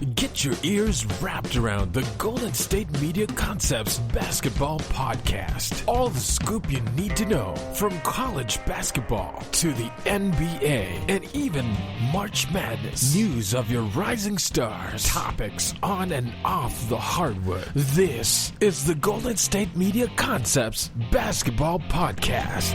Get your ears wrapped around the Golden State Media Concepts Basketball Podcast. All the scoop you need to know, from college basketball to the NBA and even March Madness. News of your rising stars, topics on and off the hardwood. This is the Golden State Media Concepts Basketball Podcast.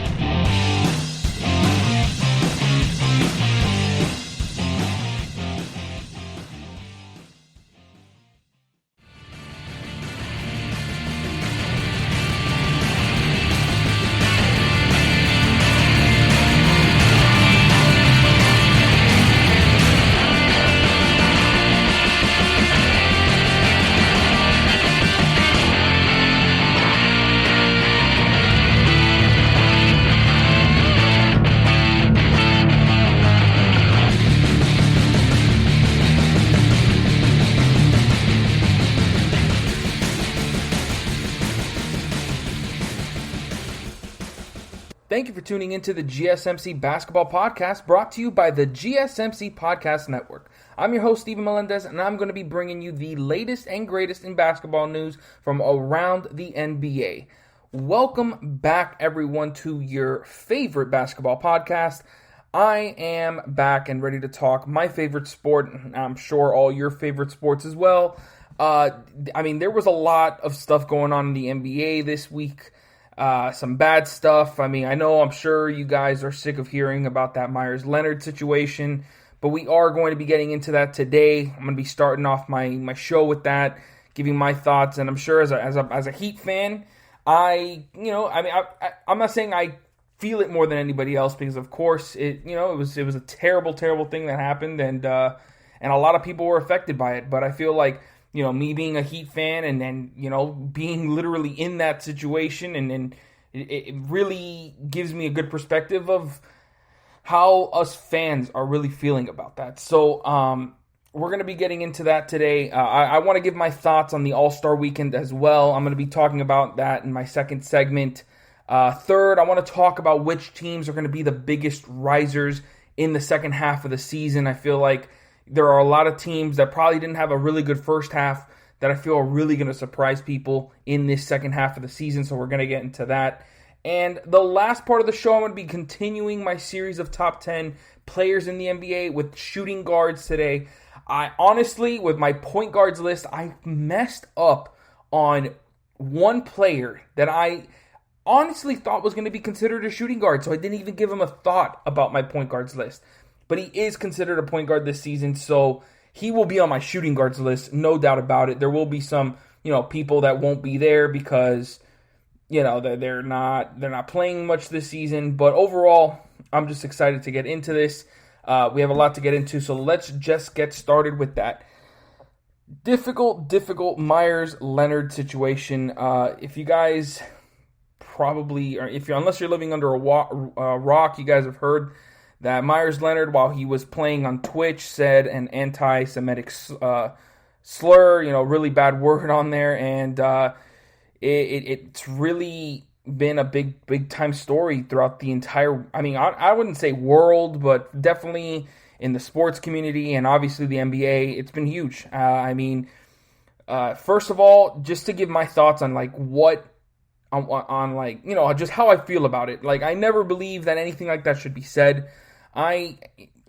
Thank you for tuning into the GSMC Basketball Podcast, brought to you by the GSMC Podcast Network. I'm your host, Steven Melendez, and I'm going to be bringing you the latest and greatest in basketball news from around the NBA. Welcome back, everyone, to your favorite basketball podcast. I am back and ready to talk my favorite sport, and I'm sure all your favorite sports as well. There was a lot of stuff going on in the NBA this week. Some bad stuff. I'm sure you guys are sick of hearing about that Meyers Leonard situation, but we are going to be getting into that today. I'm going to be starting off my show with that, giving my thoughts, and I'm sure as a Heat fan, I'm not saying I feel it more than anybody else, because of course it was a terrible thing that happened, and a lot of people were affected by it. But I feel like, me being a Heat fan and being literally in that situation, and it really gives me a good perspective of how us fans are really feeling about that. So we're going to be getting into that today. I want to give my thoughts on the All-Star Weekend as well. I'm going to be talking about that in my second segment. Third, I want to talk about which teams are going to be the biggest risers in the second half of the season. I feel like there are a lot of teams that probably didn't have a really good first half that I feel are really going to surprise people in this second half of the season, so we're going to get into that. And the last part of the show, I'm going to be continuing my series of top 10 players in the NBA with shooting guards today. I honestly, with my point guards list, I messed up on one player that I honestly thought was going to be considered a shooting guard, so I didn't even give him a thought about my point guards list. But he is considered a point guard this season, so he will be on my shooting guards list, no doubt about it. There will be some, people that won't be there because, they're not playing much this season. But overall, I'm just excited to get into this. We have a lot to get into, so let's just get started with that. Difficult Meyers Leonard situation. If you guys probably, or unless you're living under a rock, you guys have heard that Meyers Leonard, while he was playing on Twitch, said an anti-Semitic slur, really bad word on there, and it's really been a big time story throughout the entire, I wouldn't say world, but definitely in the sports community and obviously the NBA, it's been huge. First of all, just to give my thoughts on just how I feel about it. I never believe that anything like that should be said. I'm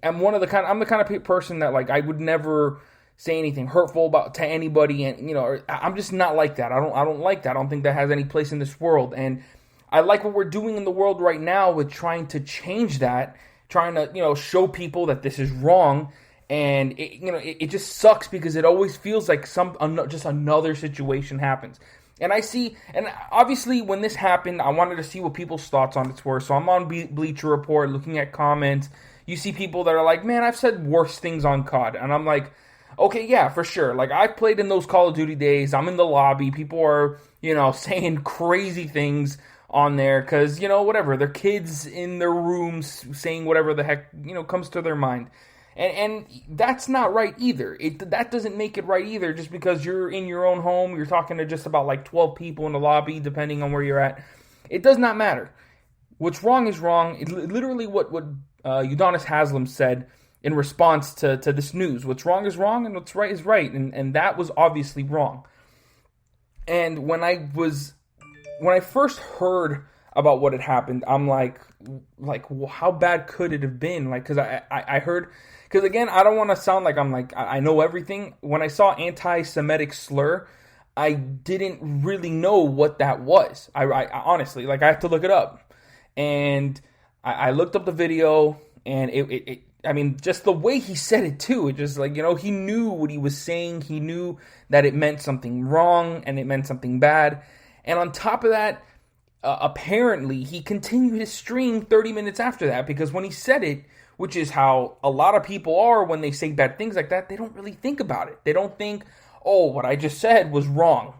the kind of person that I would never say anything hurtful to anybody, and I'm just not like that. I don't like that. I don't think that has any place in this world. And I like what we're doing in the world right now with trying to change that, trying to show people that this is wrong. And it just sucks because it always feels like just another situation happens. And obviously when this happened, I wanted to see what people's thoughts on it were. So I'm on Bleacher Report looking at comments. You see people that are like, man, I've said worse things on COD. And I'm like, okay, yeah, for sure. I've played in those Call of Duty days. I'm in the lobby. People are, saying crazy things on there because, whatever. They're kids in their rooms saying whatever the heck, comes to their mind. And that's not right either. That doesn't make it right either, just because you're in your own home, you're talking to just about 12 people in the lobby, depending on where you're at. It does not matter. What's wrong is wrong. Literally what Udonis Haslem said in response to this news. What's wrong is wrong, and what's right is right, and that was obviously wrong. And when I first heard about what had happened, I'm like, well, how bad could it have been? Like, because I heard, because again, I don't want to sound like I know everything. When I saw anti-Semitic slur, I didn't really know what that was. I honestly, like, I have to look it up. And I looked up the video, and I mean, just the way he said it too, it just like, he knew what he was saying. He knew that it meant something wrong and it meant something bad. And on top of that, apparently he continued his stream 30 minutes after that, because when he said it, which is how a lot of people are when they say bad things like that, they don't really think about it. They don't think, oh, what I just said was wrong.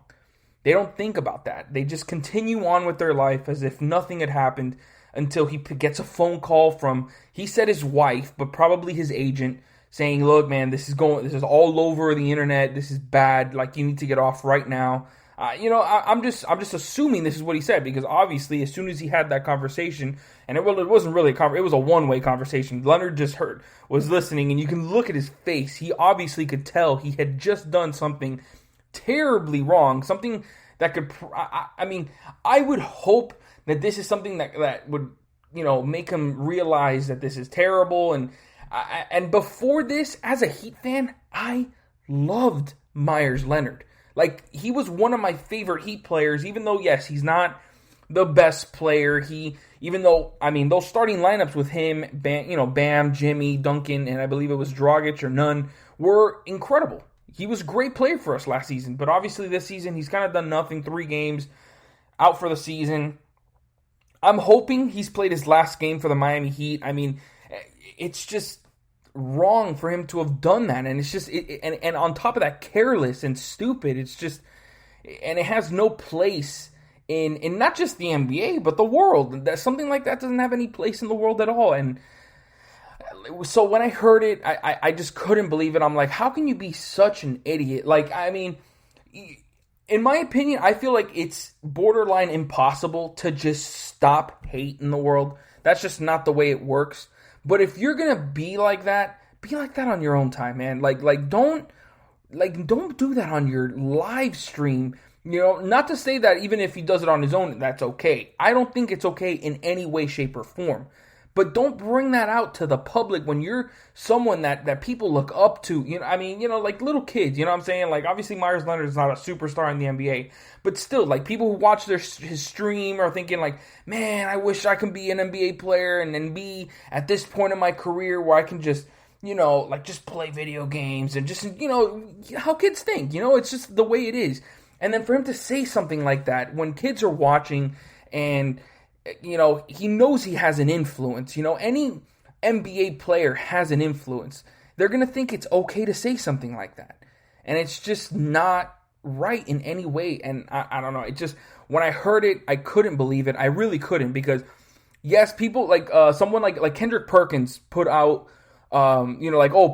They don't think about that. They just continue on with their life as if nothing had happened until he gets a phone call from, he said his wife, but probably his agent, saying, look, man, this is all over the internet. This is bad. Like, you need to get off right now. I'm just assuming this is what he said, because obviously as soon as he had that conversation, and it wasn't really a conversation, it was a one-way conversation. Leonard just was listening, and you can look at his face. He obviously could tell he had just done something terribly wrong, something that could, I would hope that this is something that would, make him realize that this is terrible. And before this, as a Heat fan, I loved Meyers Leonard. Like, he was one of my favorite Heat players, even though, yes, he's not the best player. Those starting lineups with him, Bam, Jimmy, Duncan, and I believe it was Dragic or none, were incredible. He was a great player for us last season, but obviously this season he's kind of done nothing. 3 games out for the season. I'm hoping he's played his last game for the Miami Heat. I mean, it's just wrong for him to have done that, and it's just and on top of that, careless and stupid. It's just, and it has no place in not just the NBA but the world. That something like that doesn't have any place in the world at all. And so when I heard it, I just couldn't believe it. I'm like, how can you be such an idiot? Like, I mean, in my opinion, I feel like it's borderline impossible to just stop hate in the world. That's just not the way it works. But if you're gonna be like that on your own time, man. Don't do that on your live stream. Not to say that even if he does it on his own, that's okay. I don't think it's okay in any way, shape, or form. But don't bring that out to the public when you're someone that people look up to. Like little kids, you know what I'm saying? Like, obviously Meyers Leonard is not a superstar in the NBA, but still, like, people who watch his stream are thinking like, man, I wish I could be an NBA player and then be at this point in my career where I can just, just play video games and just, how kids think, it's just the way it is. And then for him to say something like that when kids are watching and, he knows he has an influence. Any NBA player has an influence. They're going to think it's okay to say something like that. And it's just not right in any way. And I don't know. It just, when I heard it, I couldn't believe it. I really couldn't, because, yes, people like someone like Kendrick Perkins put out,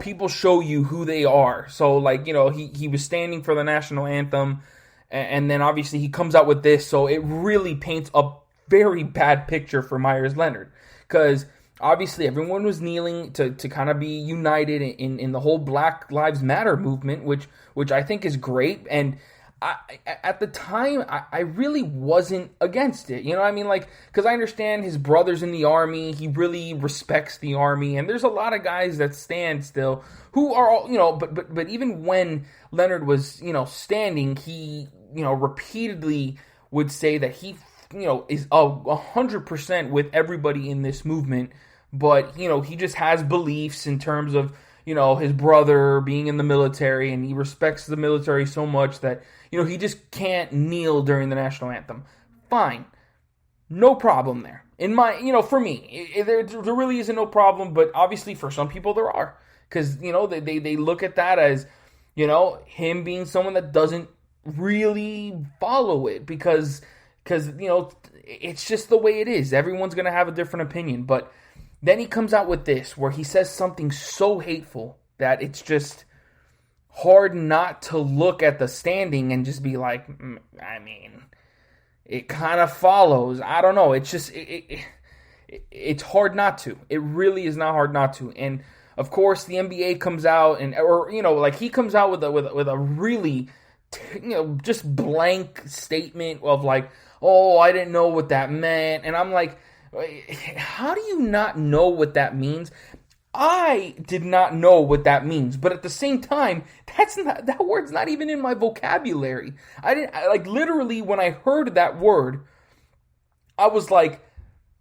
people show you who they are. So, he was standing for the national anthem. And then obviously he comes out with this. So it really paints a very bad picture for Meyers Leonard, because obviously everyone was kneeling to kind of be united in the whole Black Lives Matter movement, which I think is great. And at the time, I really wasn't against it. Because I understand his brother's in the Army. He really respects the Army. And there's a lot of guys that stand still who are all, but even when Leonard was, standing, he, repeatedly would say that he is 100% with everybody in this movement, but, he just has beliefs in terms of, his brother being in the military, and he respects the military so much that, he just can't kneel during the national anthem. Fine. No problem there. In my, for me, there really isn't no problem, but obviously for some people there are, because, they look at that as, him being someone that doesn't really follow it, because it's just the way it is. Everyone's going to have a different opinion. But then he comes out with this, where he says something so hateful that it's just hard not to look at the standing and just be like, it kind of follows. I don't know. It's just, it's hard not to. It really is not hard not to. And of course, the NBA comes out he comes out with a really, just blank statement of like, oh, I didn't know what that meant. And I'm like, how do you not know what that means? I did not know what that means, but at the same time, that word's not even in my vocabulary. Literally when I heard that word, I was like,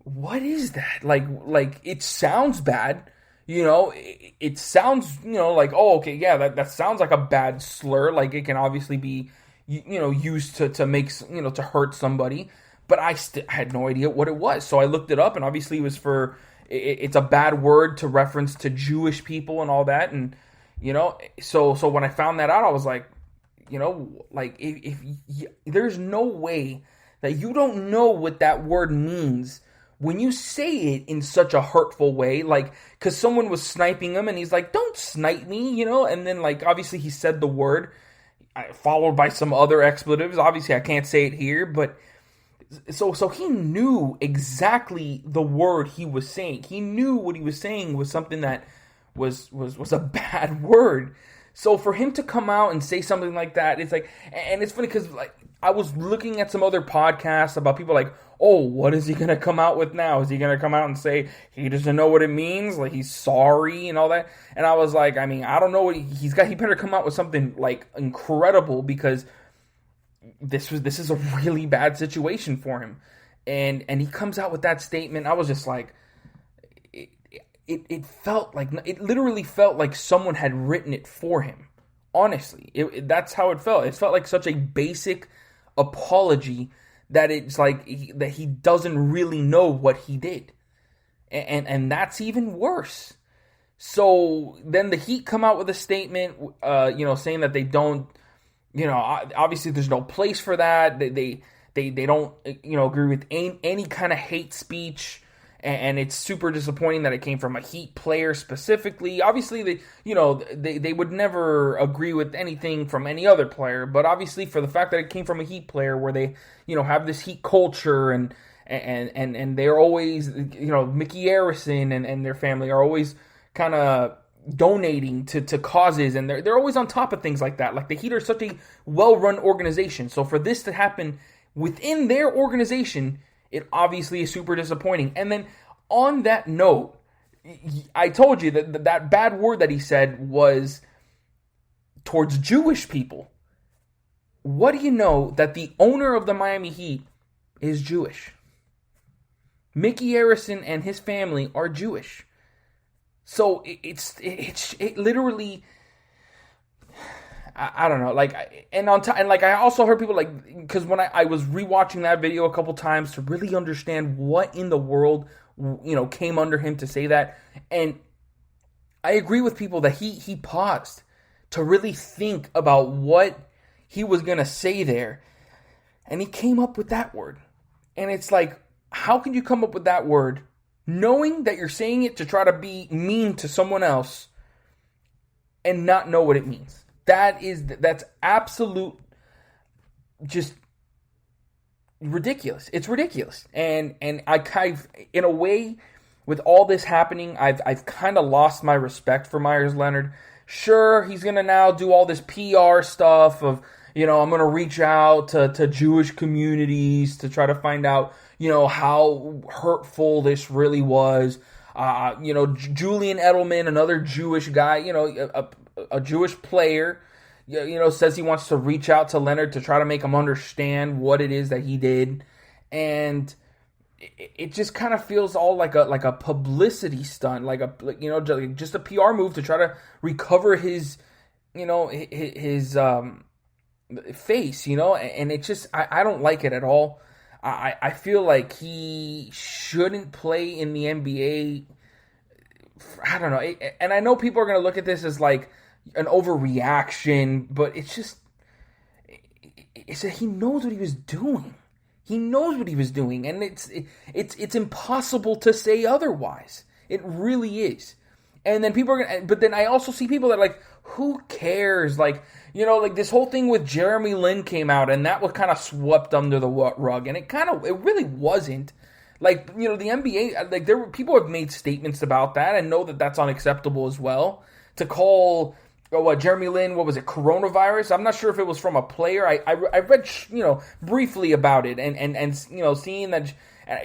what is that? Like it sounds bad, it sounds, like, oh, okay, yeah, that sounds like a bad slur. Like it can obviously be, used to make, to hurt somebody, but I had no idea what it was. So I looked it up, and obviously it was it's a bad word to reference to Jewish people and all that. And, so when I found that out, I was like, if there's no way that you don't know what that word means when you say it in such a hurtful way, like, because someone was sniping him and he's like, don't snipe me, and then like, obviously he said the word followed by some other expletives. Obviously I can't say it here, but so he knew exactly the word he was saying. He knew what he was saying was something that was a bad word. So for him to come out and say something like that, it's like, and it's funny because like I was looking at some other podcasts about people like, oh, what is he going to come out with now? Is he going to come out and say he doesn't know what it means? Like he's sorry and all that? And I was like, I mean, I don't know what he's got. He better come out with something like incredible, because this is a really bad situation for him. And he comes out with that statement. I was just like, it felt like, it literally felt like someone had written it for him. Honestly, that's how it felt. It felt like such a basic apology that it's like that he doesn't really know what he did. And that's even worse. So then the Heat come out with a statement, saying that they don't, obviously there's no place for that. They don't, agree with any kind of hate speech. And it's super disappointing that it came from a Heat player specifically. Obviously, they would never agree with anything from any other player. But obviously, for the fact that it came from a Heat player, where they, have this Heat culture and they're always, Mickey Harrison and their family are always kind of donating to causes, and they're always on top of things like that. Like the Heat are such a well-run organization, so for this to happen within their organization, it obviously is super disappointing. And then on that note, I told you that bad word that he said was towards Jewish people. What do you know that the owner of the Miami Heat is Jewish? Mickey Harrison and his family are Jewish. So it literally, I don't know, like, and I also heard people like, because when I was rewatching that video a couple times to really understand what in the world, came under him to say that, and I agree with people that he paused to really think about what he was gonna say there, and he came up with that word, and it's like, how can you come up with that word knowing that you're saying it to try to be mean to someone else and not know what it means? That's absolute, just ridiculous. It's ridiculous. And I kind of, in a way, with all this happening, I've kind of lost my respect for Meyers Leonard. Sure, he's going to now do all this PR stuff of, I'm going to reach out to Jewish communities to try to find out, how hurtful this really was. Julian Edelman, another Jewish guy, a Jewish player, says he wants to reach out to Leonard to try to make him understand what it is that he did. And it just kind of feels all like a publicity stunt, just a PR move to try to recover his face, and it just, I don't like it at all. I feel like he shouldn't play in the NBA. I don't know. And I know people are going to look at this as like an overreaction, but it's just, it's that he knows what he was doing. He knows what he was doing, and it's impossible to say otherwise. It really is. And then people are going to, but then I also see people that are like, who cares? Like, like this whole thing with Jeremy Lin came out, and that was kind of swept under the rug, and it really wasn't. Like, the NBA, like, people have made statements about that and know that that's unacceptable as well. To call, Jeremy Lin, what was it, coronavirus? I'm not sure if it was from a player. I read, briefly about it and seeing that,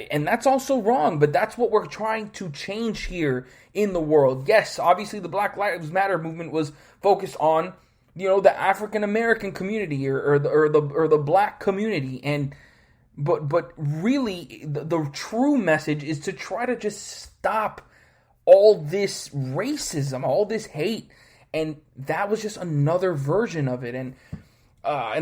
and that's also wrong, but that's what we're trying to change here in the world. Yes, obviously the Black Lives Matter movement was focused on, the African American community or the black community, but really the true message is to try to just stop all this racism, all this hate, and that was just another version of it. And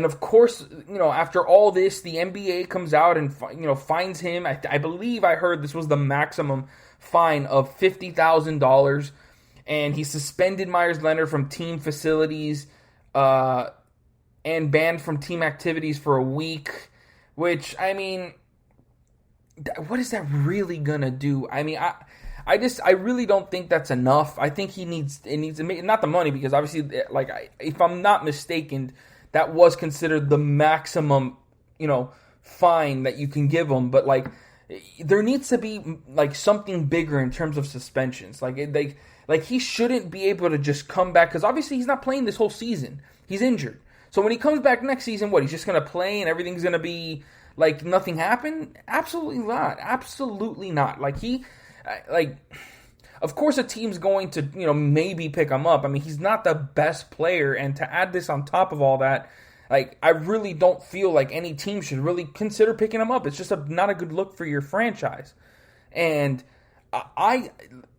of course, after all this, the NBA comes out and fines him. I believe I heard this was the maximum fine of $50,000, and he suspended Meyers Leonard from team facilities and banned from team activities for a week. Which, I mean, what is that really gonna do? I mean, I really don't think that's enough. I think it needs to make, not the money, because obviously, if I'm not mistaken, that was considered the maximum, fine that you can give him. But there needs to be something bigger in terms of suspensions. Like he shouldn't be able to just come back, because obviously he's not playing this whole season. He's injured. So when he comes back next season, he's just going to play and everything's going to be like nothing happened? Absolutely not. Absolutely not. Of course a team's going to, maybe pick him up. I mean, he's not the best player, and to add this on top of all that, I really don't feel like any team should really consider picking him up. It's just not a good look for your franchise. And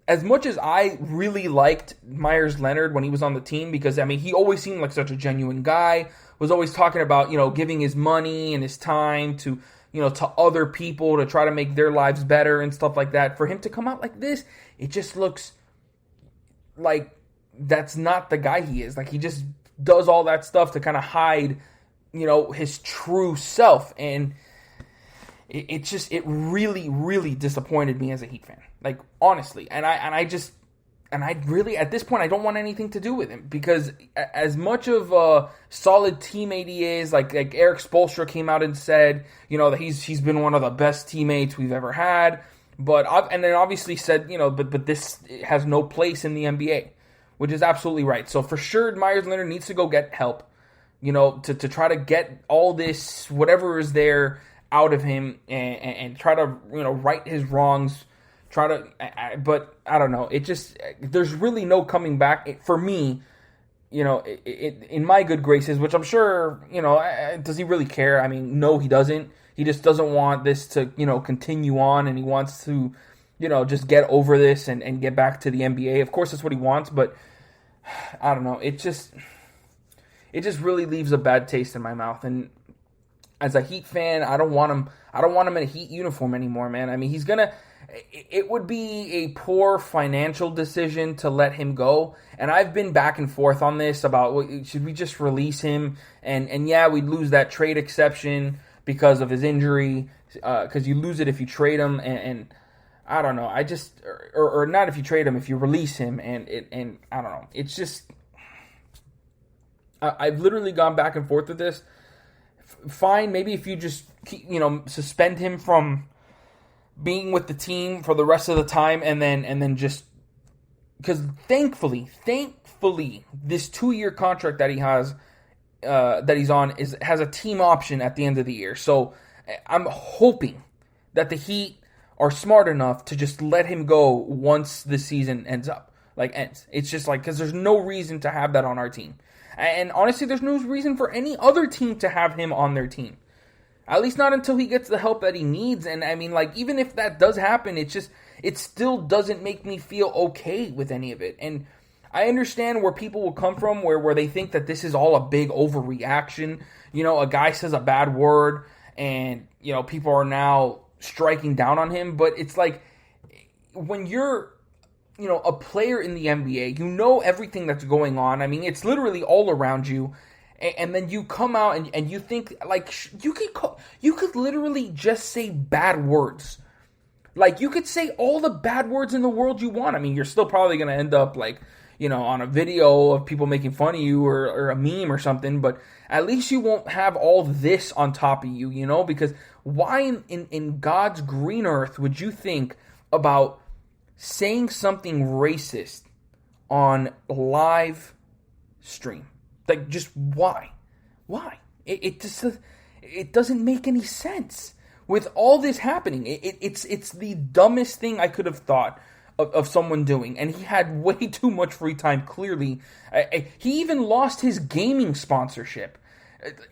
as much as I really liked Meyers Leonard when he was on the team, because, I mean, he always seemed like such a genuine guy, was always talking about, giving his money and his time to, to other people to try to make their lives better and stuff like that. For him to come out like this, it just looks like that's not the guy he is. Like, he just does all that stuff to kind of hide, his true self. And it really, really disappointed me as a Heat fan. Like, honestly. And I really, at this point, I don't want anything to do with him, because as much of a solid teammate he is, like Eric Spoelstra came out and said, that he's been one of the best teammates we've ever had, and then obviously said, but this has no place in the NBA, which is absolutely right. So for sure, Meyers Leonard needs to go get help, to try to get all this, whatever is there, out of him, and try to, right his wrongs. But I don't know. It just, there's really no coming back for me. In my good graces, which I'm sure, does he really care? I mean, no, he doesn't. He just doesn't want this to, continue on, and he wants to, just get over this and get back to the NBA. Of course, that's what he wants, but I don't know. It just really leaves a bad taste in my mouth. And as a Heat fan, I don't want him in a Heat uniform anymore, man. I mean, it would be a poor financial decision to let him go. And I've been back and forth on this about, should we just release him? And yeah, we'd lose that trade exception because of his injury, because you lose it if you trade him. And I don't know. I just, or not if you trade him, if you release him. And I don't know. It's just, I've literally gone back and forth with this. Fine, maybe if you just, suspend him from being with the team for the rest of the time, and then just, because thankfully this 2-year contract that he has, that he's on, has a team option at the end of the year. So I'm hoping that the Heat are smart enough to just let him go once the season ends. It's just because there's no reason to have that on our team, and honestly, there's no reason for any other team to have him on their team. At least not until he gets the help that he needs. And I mean, even if that does happen, it still doesn't make me feel okay with any of it. And I understand where people will come from, where they think that this is all a big overreaction. A guy says a bad word and, people are now striking down on him. But it's like, when you're, a player in the NBA, everything that's going on. I mean, it's literally all around you. And then you come out and you think, you could literally just say bad words. You could say all the bad words in the world you want. I mean, you're still probably going to end up, on a video of people making fun of you or a meme or something, but at least you won't have all this on top of you, because why in God's green earth would you think about saying something racist on live stream? Like, just why? Why? It doesn't make any sense. With all this happening, it's the dumbest thing I could have thought of someone doing, and he had way too much free time, clearly. He even lost his gaming sponsorship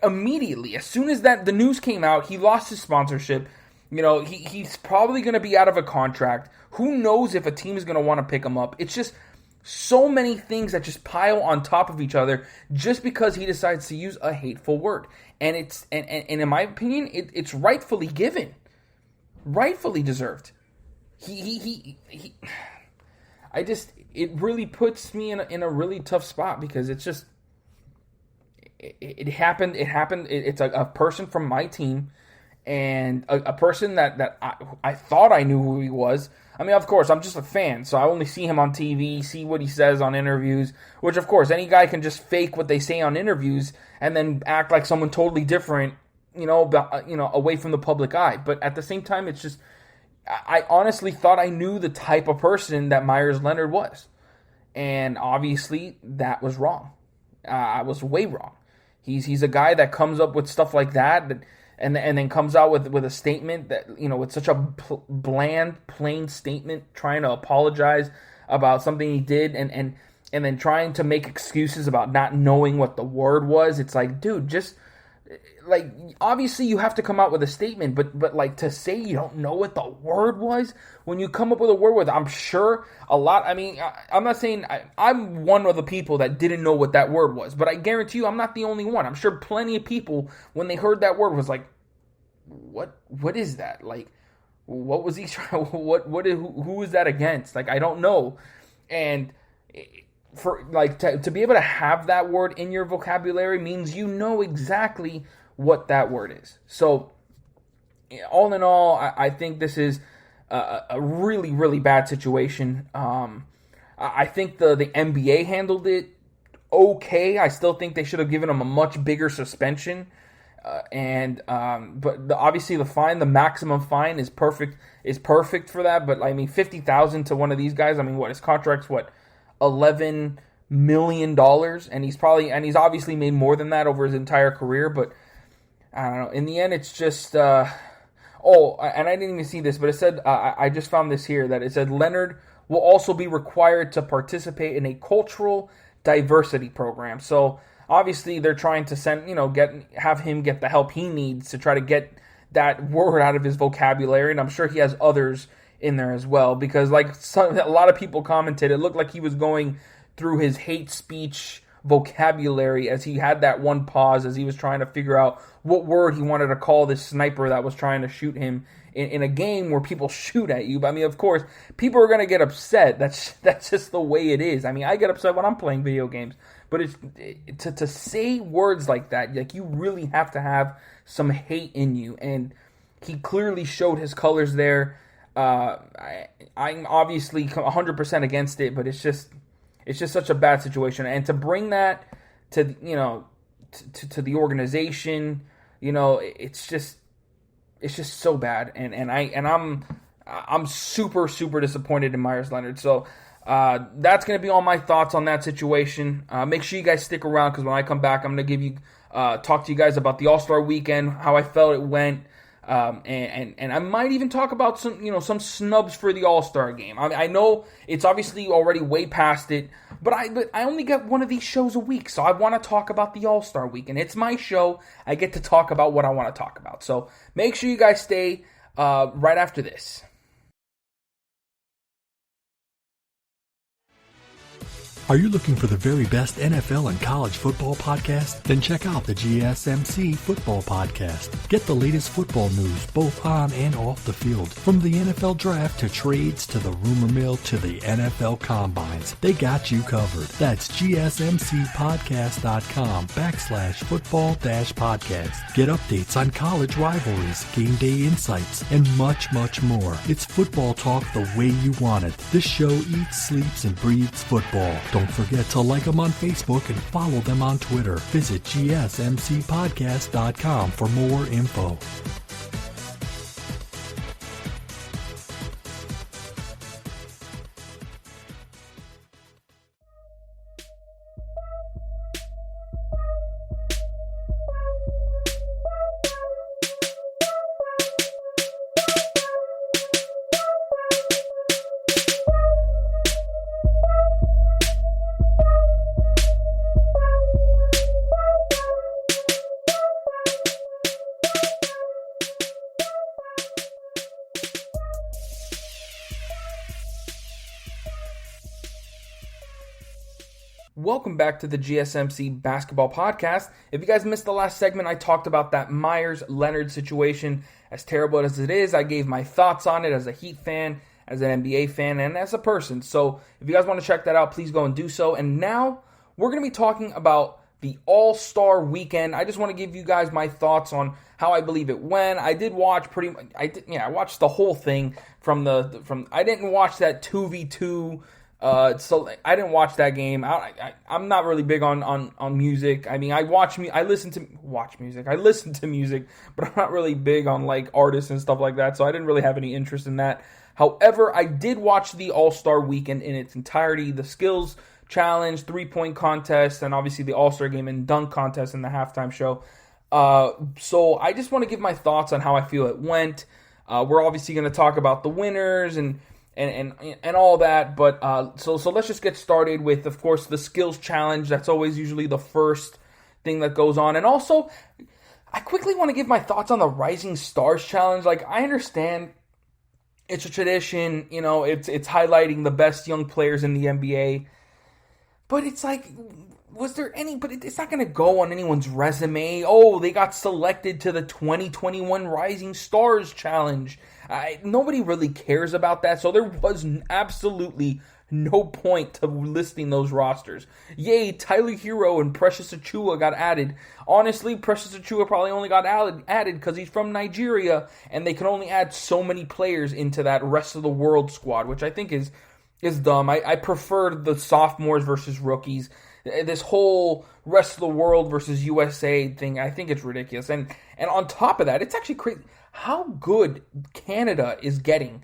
immediately. As soon as the news came out, he lost his sponsorship. He's probably going to be out of a contract. Who knows if a team is going to want to pick him up. It's just so many things that just pile on top of each other just because he decides to use a hateful word. And in my opinion, it's rightfully given. Rightfully deserved. It really puts me in a really tough spot because it's just, it happened. It's a person from my team and a person that I thought I knew who he was. I mean, of course, I'm just a fan, so I only see him on TV, see what he says on interviews, which, of course, any guy can just fake what they say on interviews and then act like someone totally different, away from the public eye. But at the same time, it's just, I honestly thought I knew the type of person that Meyers Leonard was. And obviously, that was wrong. I was way wrong. He's a guy that comes up with stuff like that, and then comes out with a statement that, with such a bland, plain statement, trying to apologize about something he did, and then trying to make excuses about not knowing what the word was. It's like, dude, just, like, obviously you have to come out with a statement, but like, to say you don't know what the word was, when you come up with a word with, I'm sure a lot, I mean, I'm not saying, I'm one of the people that didn't know what that word was, but I guarantee you I'm not the only one. I'm sure plenty of people, when they heard that word, was like, what is that? Like, what was he trying, who is that against? Like, I don't know. And for, like, to be able to have that word in your vocabulary means you know exactly what that word is. So, all in all, I think this is a really, really bad situation. I think the NBA handled it okay. I still think they should have given him a much bigger suspension. But obviously the maximum fine is perfect for that. But I mean, $50,000 to one of these guys. I mean, his contract's $11 million, and he's obviously made more than that over his entire career. But I don't know. In the end, it's just. And I didn't even see this, but it said I just found this here that it said Leonard will also be required to participate in a cultural diversity program. So obviously they're trying to have him get the help he needs to try to get that word out of his vocabulary, and I'm sure he has others in there as well, because a lot of people commented, it looked like he was going through his hate speech vocabulary as he had that one pause as he was trying to figure out what word he wanted to call this sniper that was trying to shoot him in a game where people shoot at you. But I mean, of course, people are going to get upset. That's just the way it is. I mean, I get upset when I'm playing video games. But to say words like that, like, you really have to have some hate in you. And he clearly showed his colors there. I'm obviously 100% against it, but it's just such a bad situation. And to bring that to the organization, it's just so bad. And I'm super, super disappointed in Meyers Leonard. So that's going to be all my thoughts on that situation. Make sure you guys stick around, because when I come back, I'm going to talk to you guys about the All-Star weekend, how I felt it went. And I might even talk about some snubs for the All-Star game. I know it's obviously already way past it, but I only get one of these shows a week, so I want to talk about the All-Star weekend. It's my show. I get to talk about what I want to talk about. So make sure you guys stay right after this. Are you looking for the very best NFL and college football podcast? Then check out the GSMC Football Podcast. Get the latest football news both on and off the field. From the NFL Draft to trades to the rumor mill to the NFL Combines, they got you covered. That's GSMCpodcast.com/football-podcast. Get updates on college rivalries, game day insights, and much, much more. It's football talk the way you want it. This show eats, sleeps, and breathes football. Don't forget to like them on Facebook and follow them on Twitter. Visit gsmcpodcast.com for more info. Welcome back to the GSMC Basketball Podcast. If you guys missed the last segment, I talked about that Meyers Leonard situation. As terrible as it is, I gave my thoughts on it as a Heat fan, as an NBA fan, and as a person. So if you guys want to check that out, please go and do so. And now we're going to be talking about the All-Star Weekend. I just want to give you guys my thoughts on how I believe it went. I did watch I watched the whole thing I didn't watch that 2v2. So I didn't watch that game. I'm not really big on music. I mean, I listen to music, but I'm not really big on like artists and stuff like that. So I didn't really have any interest in that. However, I did watch the All-Star Weekend in its entirety, the skills challenge, 3-point contest, and obviously the All-Star game and dunk contest in the halftime show. So I just want to give my thoughts on how I feel it went. We're obviously going to talk about the winners and all that, but so let's just get started with, of course, the skills challenge. That's always usually the first thing that goes on. And also, I quickly want to give my thoughts on the Rising Stars challenge. Like, I understand it's a tradition, you know, it's highlighting the best young players in the NBA, but it's like, it's not going to go on anyone's resume. Oh, they got selected to the 2021 Rising Stars challenge. Nobody really cares about that, so there was absolutely no point to listing those rosters. Yay, Tyler Hero and Precious Achiuwa got added. Honestly, Precious Achiuwa probably only got added because he's from Nigeria, and they can only add so many players into that rest of the world squad, which I think is dumb. I prefer the sophomores versus rookies. This whole rest of the world versus USA thing, I think it's ridiculous. And on top of that, it's actually crazy how good Canada is getting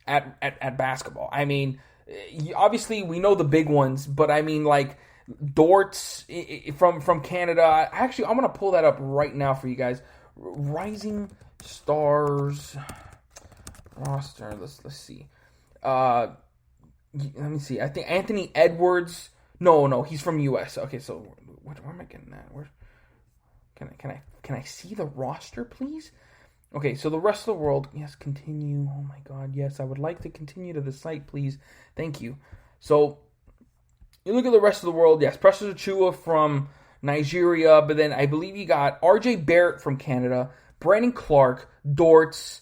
at basketball. I mean, obviously we know the big ones, but I mean, like, Dortz from Canada. Actually, I'm going to pull that up right now for you guys. Rising Stars roster. Let's see. Let me see. I think Anthony Edwards. No, he's from US. Okay, so where am I getting that? Where can I see the roster, please? Okay, so the rest of the world, yes, continue. Oh my God, yes, I would like to continue to the site, please. Thank you. So you look at the rest of the world, yes, Precious Achiuwa from Nigeria, but then I believe you got RJ Barrett from Canada, Brandon Clark, Dortz.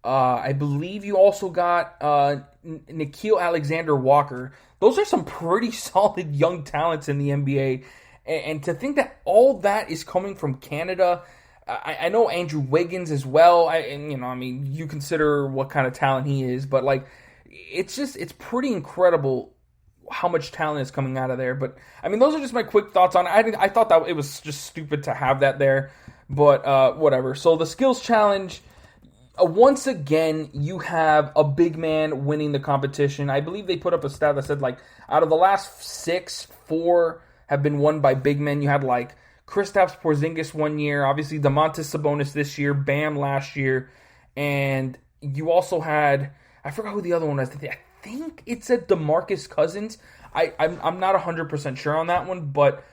I believe you also got Nickeil Alexander-Walker. Those are some pretty solid young talents in the NBA. And to think that all that is coming from Canada, I know Andrew Wiggins as well. You consider what kind of talent he is, but like, it's pretty incredible how much talent is coming out of there. But I mean, those are just my quick thoughts on it. I thought that it was just stupid to have that there, but whatever. So the skills challenge. Once again, you have a big man winning the competition. I believe they put up a stat that said, like, out of the last 6, 4 have been won by big men. You had, like, Kristaps Porzingis one year, obviously Domantas Sabonis this year, Bam last year, and you also had, I forgot who the other one was. I think it said DeMarcus Cousins. I'm not 100% sure on that one, but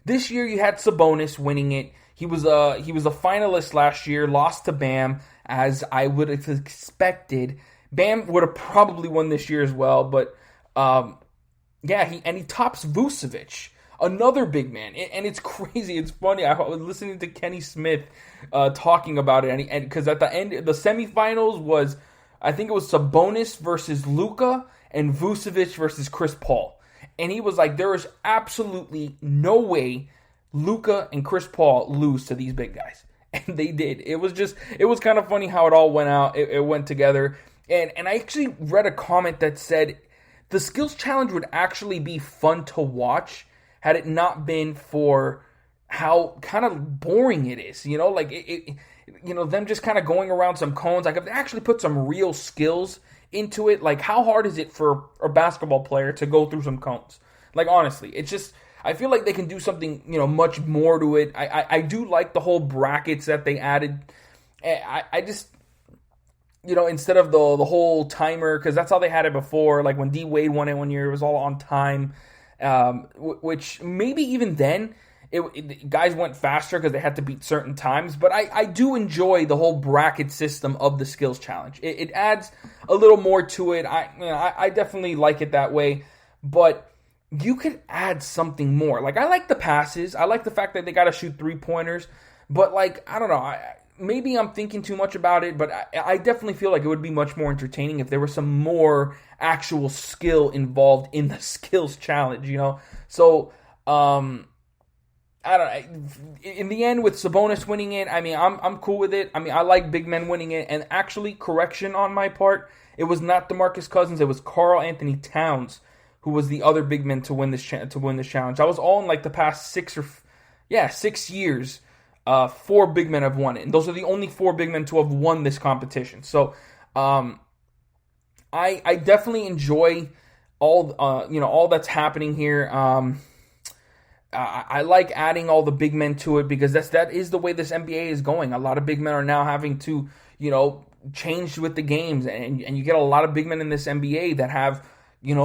this year you had Sabonis winning it. He was a finalist last year, lost to Bam, as I would have expected. Bam would have probably won this year as well, but he tops Vucevic, another big man, and it's crazy. It's funny. I was listening to Kenny Smith talking about it, and because at the end, the semifinals was, I think it was Sabonis versus Luka and Vucevic versus Chris Paul, and he was like, there is absolutely no way Luka and Chris Paul lose to these big guys. And they did. It was kind of funny how it all went out. It went together. And I actually read a comment that said the skills challenge would actually be fun to watch had it not been for how kind of boring it is. Like them just kind of going around some cones. Like if they actually put some real skills into it, like how hard is it for a basketball player to go through some cones? Like honestly, it's just, I feel like they can do something, much more to it. I do like the whole brackets that they added. I just, instead of the whole timer, because that's how they had it before. Like when D Wade won it one year, it was all on time, which maybe even then, guys went faster because they had to beat certain times. But I do enjoy the whole bracket system of the skills challenge. It adds a little more to it. I definitely like it that way. But you could add something more. Like I like the passes. I like the fact that they got to shoot 3-pointers. But like, I don't know. Maybe I'm thinking too much about it. But I definitely feel like it would be much more entertaining if there was some more actual skill involved in the skills challenge. So I don't know. In the end, with Sabonis winning it, I'm cool with it. I like big men winning it. And actually, correction on my part, it was not DeMarcus Cousins. It was Karl Anthony Towns who was the other big man to win this challenge. I was all in like the past 6 years. 4 big men have won it, and those are the only 4 big men to have won this competition. So, I definitely enjoy all that's happening here. I like adding all the big men to it because that is the way this NBA is going. A lot of big men are now having to, change with the games, and you get a lot of big men in this NBA that have,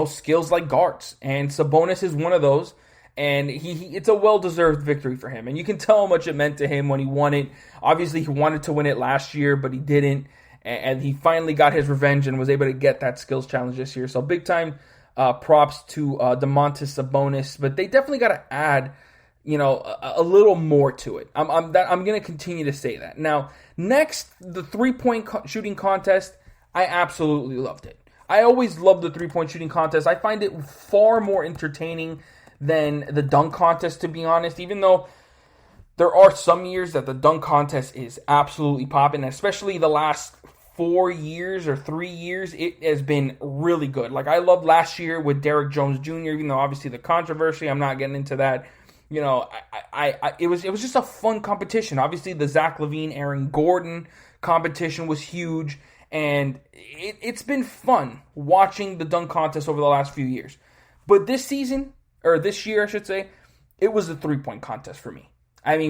skills like guards, and Sabonis is one of those, and it's a well-deserved victory for him, and you can tell how much it meant to him when he won it. Obviously, he wanted to win it last year, but he didn't, and he finally got his revenge and was able to get that skills challenge this year. So big time props to Domantas Sabonis, but they definitely got to add, a little more to it. I'm going to continue to say that. Now, next, the 3-point shooting contest, I absolutely loved it. I always loved the 3-point shooting contest. I find it far more entertaining than the dunk contest, to be honest, even though there are some years that the dunk contest is absolutely popping, especially the last 4 years or 3 years, it has been really good. Like, I loved last year with Derrick Jones Jr., even though obviously the controversy, I'm not getting into that. It was just a fun competition. Obviously, the Zach Levine, Aaron Gordon competition was huge, and it's been fun watching the dunk contest over the last few years. But this year, I should say, it was a 3-point contest for me.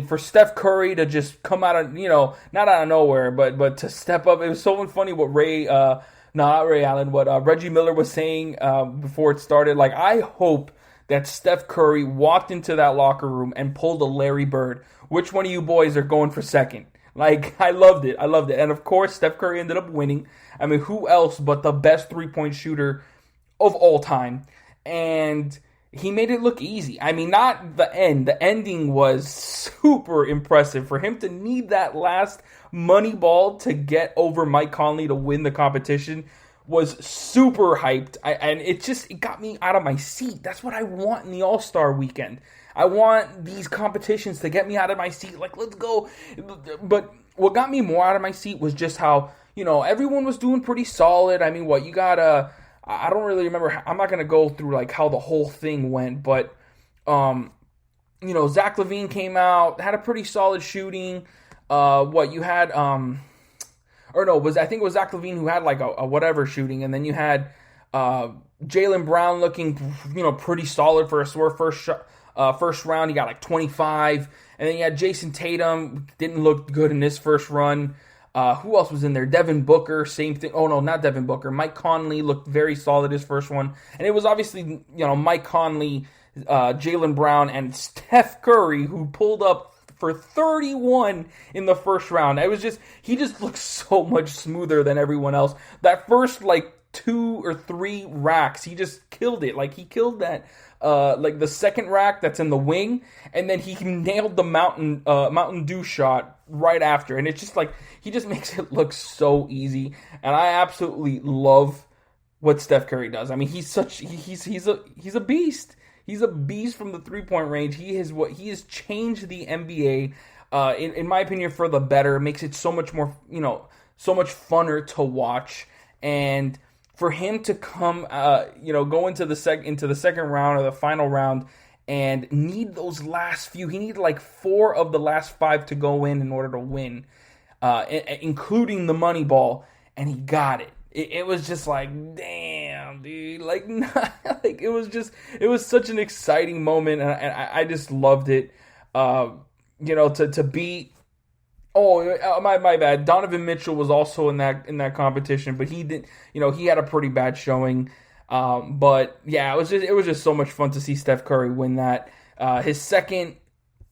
For Steph Curry to just come out of, not out of nowhere, but to step up. It was so funny what Reggie Miller was saying before it started. Like, I hope that Steph Curry walked into that locker room and pulled a Larry Bird. Which one of you boys are going for second? Like, I loved it. And of course, Steph Curry ended up winning. Who else but the best 3-point shooter of all time? And he made it look easy. Not the end. The ending was super impressive. For him to need that last money ball to get over Mike Conley to win the competition was super hyped. And it got me out of my seat. That's what I want in the All-Star weekend. I want these competitions to get me out of my seat. Like, let's go. But what got me more out of my seat was just how, everyone was doing pretty solid. You got I don't really remember. I'm not going to go through like how the whole thing went, but Zach Levine came out, had a pretty solid shooting. You had I think it was Zach Levine who had like a whatever shooting, and then you had Jalen Brown looking pretty solid for a first round. He got like 25, and then you had Jason Tatum, didn't look good in his first run. Who else was in there? Devin Booker, same thing. Oh, no, not Devin Booker. Mike Conley looked very solid his first one. And it was obviously, Mike Conley, Jalen Brown, and Steph Curry who pulled up for 31 in the first round. He just looked so much smoother than everyone else. That first, 2 or 3 racks, he just killed it. He killed that, the second rack that's in the wing, and then he nailed the Mountain Dew shot right after, and it's just he just makes it look so easy, and I absolutely love what Steph Curry does. He's a beast. He's a beast from the 3-point range. He has changed the NBA, in my opinion, for the better. It makes it so much more, so much funner to watch, and for him to come, go into the second round or the final round and need those last few. He needed like 4 of the last 5 to go in order to win, including the money ball, and he got it. It was just like, damn, dude. Like, it was such an exciting moment, and I just loved it. To beat. Oh, my bad. Donovan Mitchell was also in that competition, but he didn't. He had a pretty bad showing. But yeah, it was just so much fun to see Steph Curry win that. His second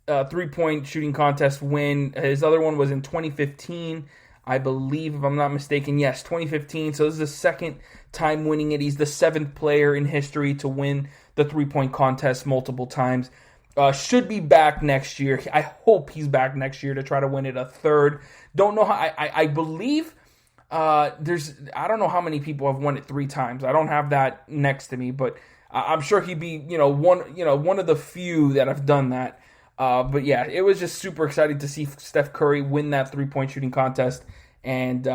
3-point shooting contest win. His other one was in 2015, I believe, if I'm not mistaken. Yes, 2015. So this is the second time winning it. He's the 7th player in history to win the 3-point contest multiple times. Should be back next year. I hope he's back next year to try to win it a third. Don't know how. I believe I don't know how many people have won it 3 times. I don't have that next to me, but I'm sure he'd be one of the few that have done that. But yeah, it was just super exciting to see Steph Curry win that 3-point shooting contest and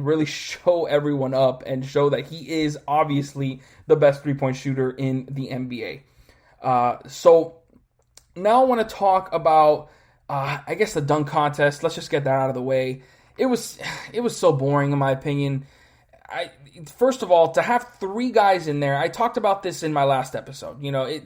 really show everyone up and show that he is obviously the best 3-point shooter in the NBA. So now I want to talk about, I guess, the dunk contest. Let's just get that out of the way. It was so boring in my opinion. First of all, to have 3 guys in there, I talked about this in my last episode. You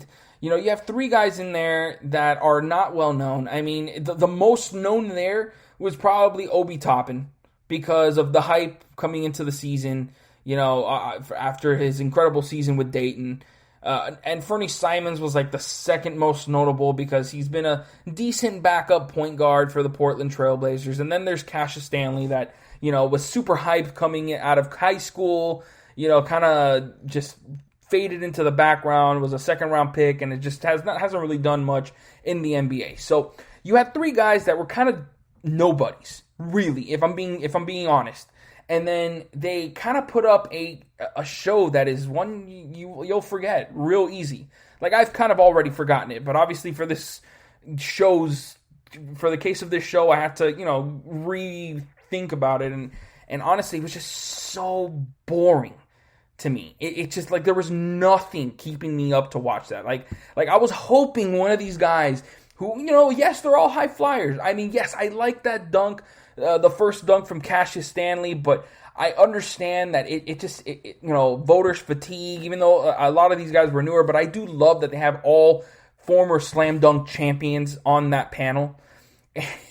have 3 guys in there that are not well known. I mean, the most known there was probably Obi Toppin because of the hype coming into the season, after his incredible season with Dayton. And Finney Simons was like the second most notable because he's been a decent backup point guard for the Portland Trailblazers. And then there's Cassius Stanley that, was super hyped coming out of high school, kind of just faded into the background, was a second-round pick, and it just hasn't really done much in the NBA. So you had 3 guys that were kind of nobodies, really, if I'm being honest. And then they kind of put up a show that is one you'll forget real easy. Like, I've kind of already forgotten it, but obviously for the case of this show, I have to, rethink about it. And honestly, it was just so boring to me. It's just like there was nothing keeping me up to watch that. Like I was hoping one of these guys who, yes, they're all high flyers. I mean, yes, I like that dunk, the first dunk from Cassius Stanley, but I understand that it just voters fatigue, even though a lot of these guys were newer, but I do love that they have all former slam dunk champions on that panel.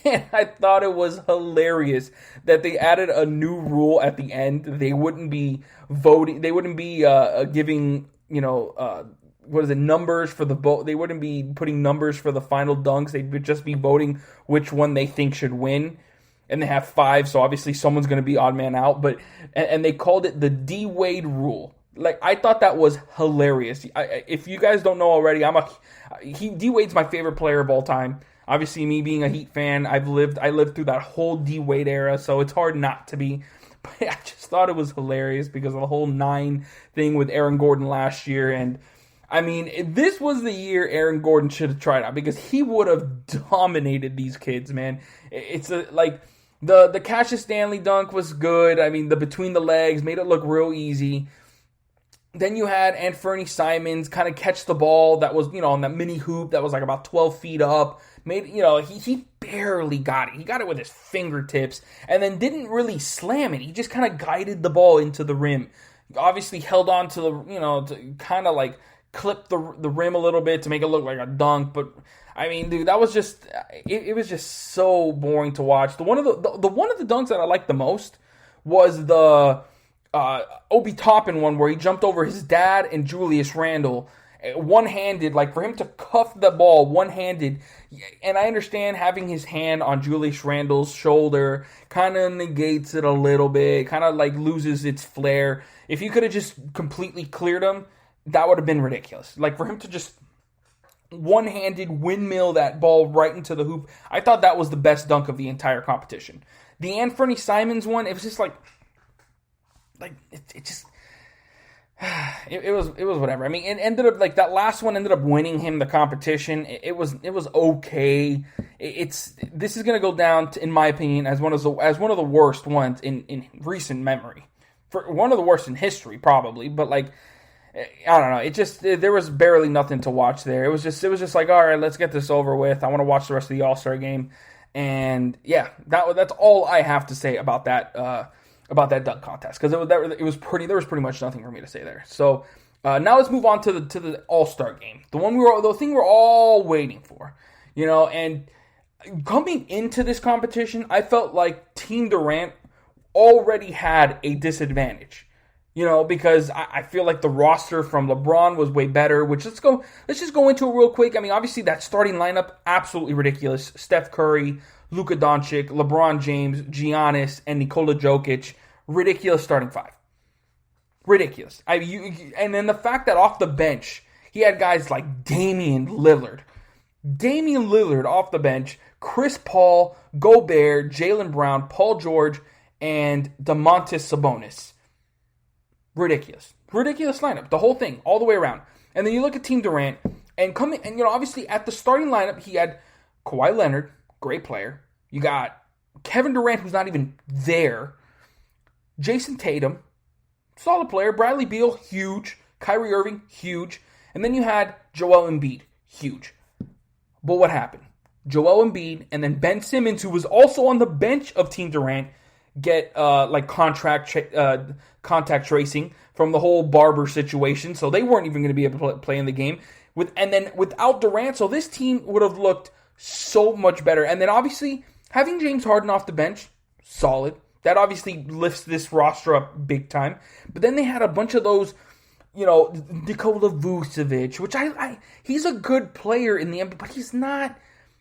And I thought it was hilarious that they added a new rule at the end. They wouldn't be voting. They wouldn't be giving, numbers for the vote. They wouldn't be putting numbers for the final dunks. They would just be voting which one they think should win. And they have 5, so obviously someone's going to be odd man out. And they called it the D Wade rule. Like, I thought that was hilarious. If you guys don't know already, D Wade's my favorite player of all time. Obviously, me being a Heat fan, I lived through that whole D Wade era, so it's hard not to be. But I just thought it was hilarious because of the whole 9 thing with Aaron Gordon last year. And I mean, this was the year Aaron Gordon should have tried out because he would have dominated these kids, man. It's the Cassius Stanley dunk was good. I mean, the between the legs made it look real easy. Then you had Finney Simons kind of catch the ball that was, on that mini hoop that was like about 12 feet up. He barely got it. He got it with his fingertips and then didn't really slam it. He just kind of guided the ball into the rim. Obviously held on to the, to kind of like clip the rim a little bit to make it look like a dunk. But I mean, dude, that was just, it was just so boring to watch. The one of the dunks that I liked the most was the Obi Toppin one where he jumped over his dad and Julius Randle one-handed, like for him to cuff the ball one-handed. And I understand having his hand on Julius Randle's shoulder kind of negates it a little bit, kind of like loses its flair. If you could have just completely cleared him, that would have been ridiculous. Like for him to just one-handed windmill that ball right into the hoop, I thought that was the best dunk of the entire competition. The Finney Simons one, it was just it was whatever. I mean, it ended up like that last one ended up winning him the competition. It was okay. This is going to go down in my opinion as one of the worst ones in recent memory. for one of the worst in history, probably. But like, I don't know. There was barely nothing to watch there. It was just like, all right, let's get this over with. I want to watch the rest of the All-Star game. And yeah, that's all I have to say about that dunk contest, because there was pretty much nothing for me to say there. So now let's move on to the All-Star game, the thing we're all waiting for, And coming into this competition, I felt like Team Durant already had a disadvantage. Because I feel like the roster from LeBron was way better, which let's just go into it real quick. I mean, obviously that starting lineup, absolutely ridiculous. Steph Curry, Luka Doncic, LeBron James, Giannis, and Nikola Jokic. Ridiculous starting five. Ridiculous. And then the fact that off the bench, he had guys like Damian Lillard off the bench, Chris Paul, Gobert, Jalen Brown, Paul George, and Domantas Sabonis. Ridiculous lineup, the whole thing, all the way around. And then you look at Team Durant, and obviously at the starting lineup, he had Kawhi Leonard, great player. You got Kevin Durant, who's not even there. Jason Tatum, solid player. Bradley Beal, huge. Kyrie Irving, huge. And then you had Joel Embiid, huge. But what happened? Joel Embiid and then Ben Simmons, who was also on the bench of Team Durant, get contact tracing from the whole Barber situation, so they weren't even going to be able to play in the game. Without Durant, so this team would have looked so much better. And then obviously having James Harden off the bench, solid. That obviously lifts this roster up big time. But then they had a bunch of those, Nikola Vucevic, which he's a good player in the NBA, but he's not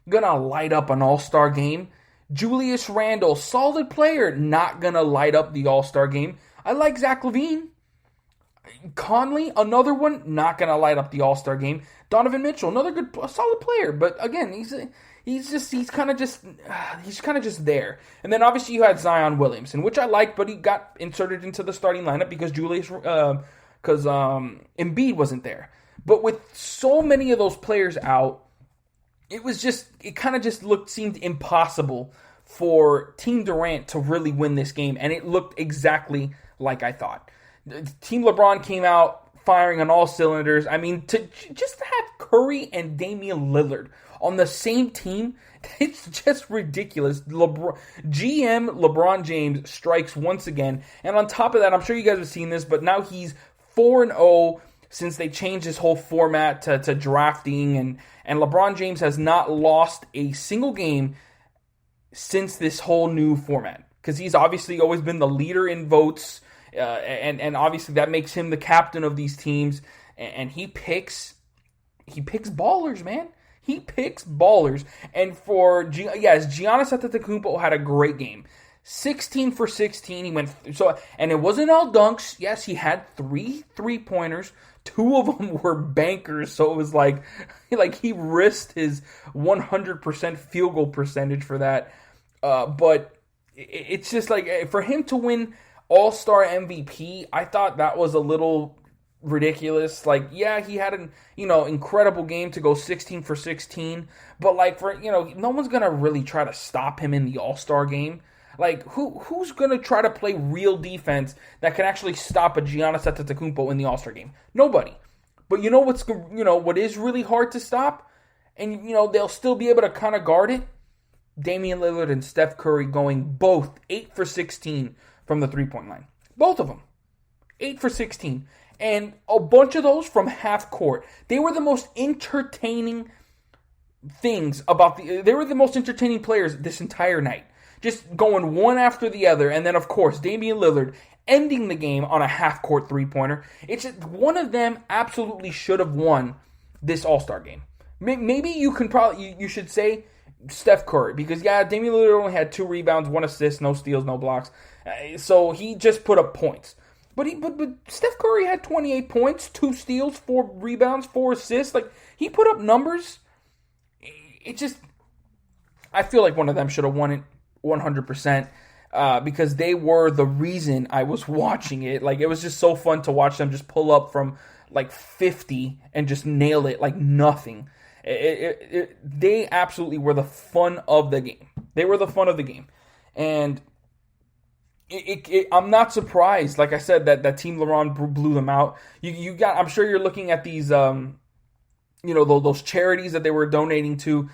gonna light up an All-Star game. Julius Randle, solid player, not going to light up the All-Star game. I like Zach Levine. Conley, another one, not going to light up the All-Star game. Donovan Mitchell, another solid player, but again, he's kind of just there. And then obviously you had Zion Williamson, which I liked, but he got inserted into the starting lineup because Embiid wasn't there. But with so many of those players out, it seemed impossible for Team Durant to really win this game, and it looked exactly like I thought. Team LeBron came out firing on all cylinders. I mean, to have Curry and Damian Lillard on the same team, it's just ridiculous. GM LeBron James strikes once again, and on top of that, I'm sure you guys have seen this, but now he's 4-0 since they changed his whole format to drafting, and LeBron James has not lost a single game since this whole new format, because he's obviously always been the leader in votes, and obviously that makes him the captain of these teams, and he picks ballers, man. He picks ballers, and Giannis Antetokounmpo had a great game. 16 for 16, he went, and it wasn't all dunks. Yes, he had 3 3-pointers. 2 of them were bankers, so it was like he risked his 100% field goal percentage for that. But it's just like, for him to win All-Star MVP, I thought that was a little ridiculous. Like, yeah, he had an incredible game to go 16 for 16, but no one's gonna really try to stop him in the All-Star game. Like, who's going to try to play real defense that can actually stop a Giannis Antetokounmpo in the All-Star game? Nobody. But what is really hard to stop, and they'll still be able to kind of guard it? Damian Lillard and Steph Curry going both 8 for 16 from the three-point line. Both of them. 8 for 16. And a bunch of those from half court. They were the most entertaining things they were the most entertaining players this entire night. Just going one after the other, and then, of course, Damian Lillard ending the game on a half-court three-pointer. It's just, one of them absolutely should have won this All-Star game. Maybe you should say Steph Curry, because, Damian Lillard only had 2 rebounds, 1 assist, no steals, no blocks. So he just put up points. But Steph Curry had 28 points, 2 steals, 4 rebounds, 4 assists. Like, he put up numbers. I feel like one of them should have won it 100%, because they were the reason I was watching it. Like, it was just so fun to watch them just pull up from 50 and just nail it like nothing. They absolutely were the fun of the game. They were the fun of the game. And I'm not surprised. Like I said, that Team LeBron blew them out. I'm sure you're looking at these, those charities that they were donating to.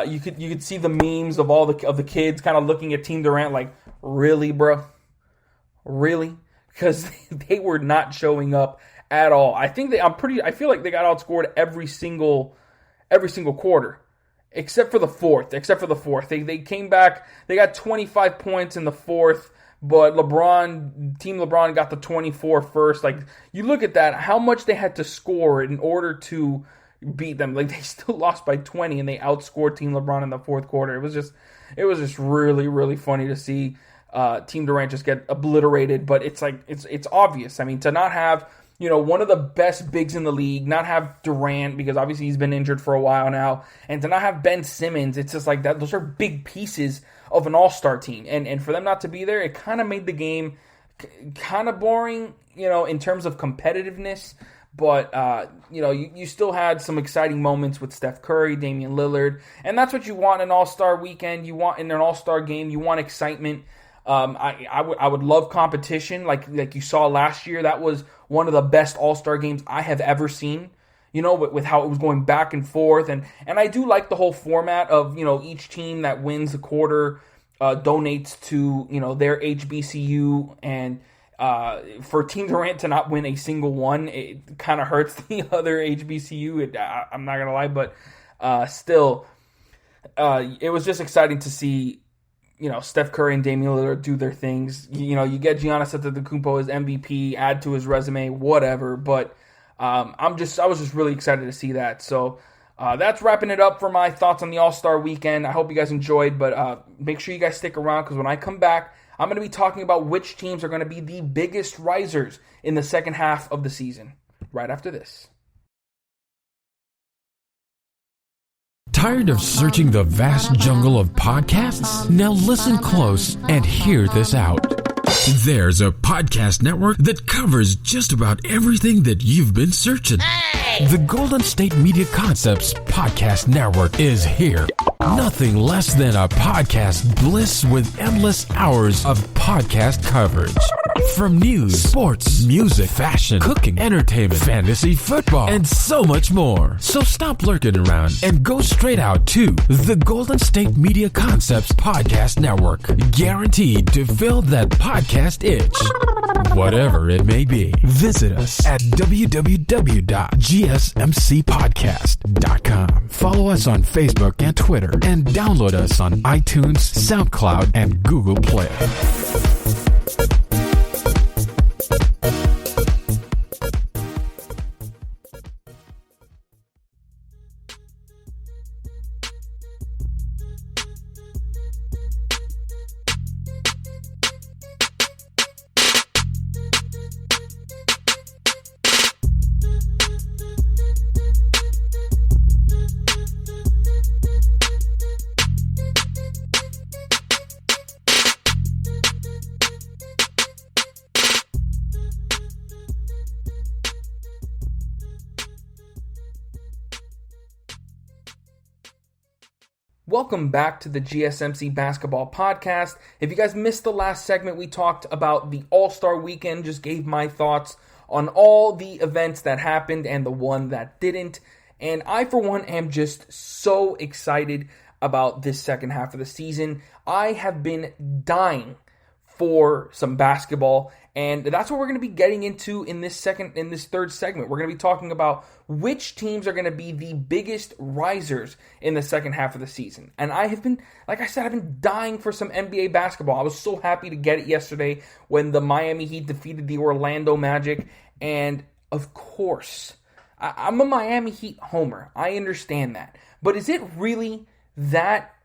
You could see the memes of all the kids kind of looking at Team Durant like, really, bro, really, because they were not showing up at all. I feel like they got outscored every single quarter. Except for the fourth. They came back. They got 25 points in the fourth, but Team LeBron got the 24 first. Like, you look at that, how much they had to score in order to beat them. Like, they still lost by 20, and they outscored Team LeBron in the fourth quarter. It was just really, really funny to see Team Durant just get obliterated. But it's like, it's obvious. I mean, to not have, one of the best bigs in the league, not have Durant, because obviously he's been injured for a while now, and to not have Ben Simmons, it's just like that. Those are big pieces of an all-star team. And for them not to be there, it kind of made the game kind of boring, in terms of competitiveness. But, you still had some exciting moments with Steph Curry, Damian Lillard, and that's what you want in an all-star weekend. You want in an all-star game, you want excitement. I would love competition like you saw last year. That was one of the best all-star games I have ever seen, with how it was going back and forth. And I do like the whole format of, each team that wins the quarter donates to, their HBCU. And for Team Durant to not win a single one, it kind of hurts the other HBCU. I'm not going to lie, but still, it was just exciting to see Steph Curry and Damian Lillard do their things. You get Giannis Antetokounmpo as MVP, add to his resume, whatever. But I was just really excited to see that. So that's wrapping it up for my thoughts on the All-Star Weekend. I hope you guys enjoyed, but make sure you guys stick around, because when I come back, I'm going to be talking about which teams are going to be the biggest risers in the second half of the season, right after this. Tired of searching the vast jungle of podcasts? Now listen close and hear this out. There's a podcast network that covers just about everything that you've been searching. Hey! The Golden State Media Concepts Podcast Network is here. Nothing less than a podcast bliss with endless hours of podcast coverage. From news, sports, music, fashion, cooking, entertainment, fantasy, football, and so much more. So stop lurking around and go straight out to the Golden State Media Concepts Podcast Network. Guaranteed to fill that podcast itch. Whatever it may be. Visit us at www.gsmcpodcast.com. Follow us on Facebook and Twitter, and download us on iTunes, SoundCloud, and Google Play. Welcome back to the GSMC Basketball Podcast. If you guys missed the last segment, we talked about the All-Star Weekend, just gave my thoughts on all the events that happened and the one that didn't. And I, for one, am just so excited about this second half of the season. I have been dying for some basketball, and that's what we're going to be getting into in this third segment. We're going to be talking about which teams are going to be the biggest risers in the second half of the season. And I have been, like I said, I've been dying for some NBA basketball. I was so happy to get it yesterday when the Miami Heat defeated the Orlando Magic. And of course, I'm a Miami Heat homer. I understand that. But is it really that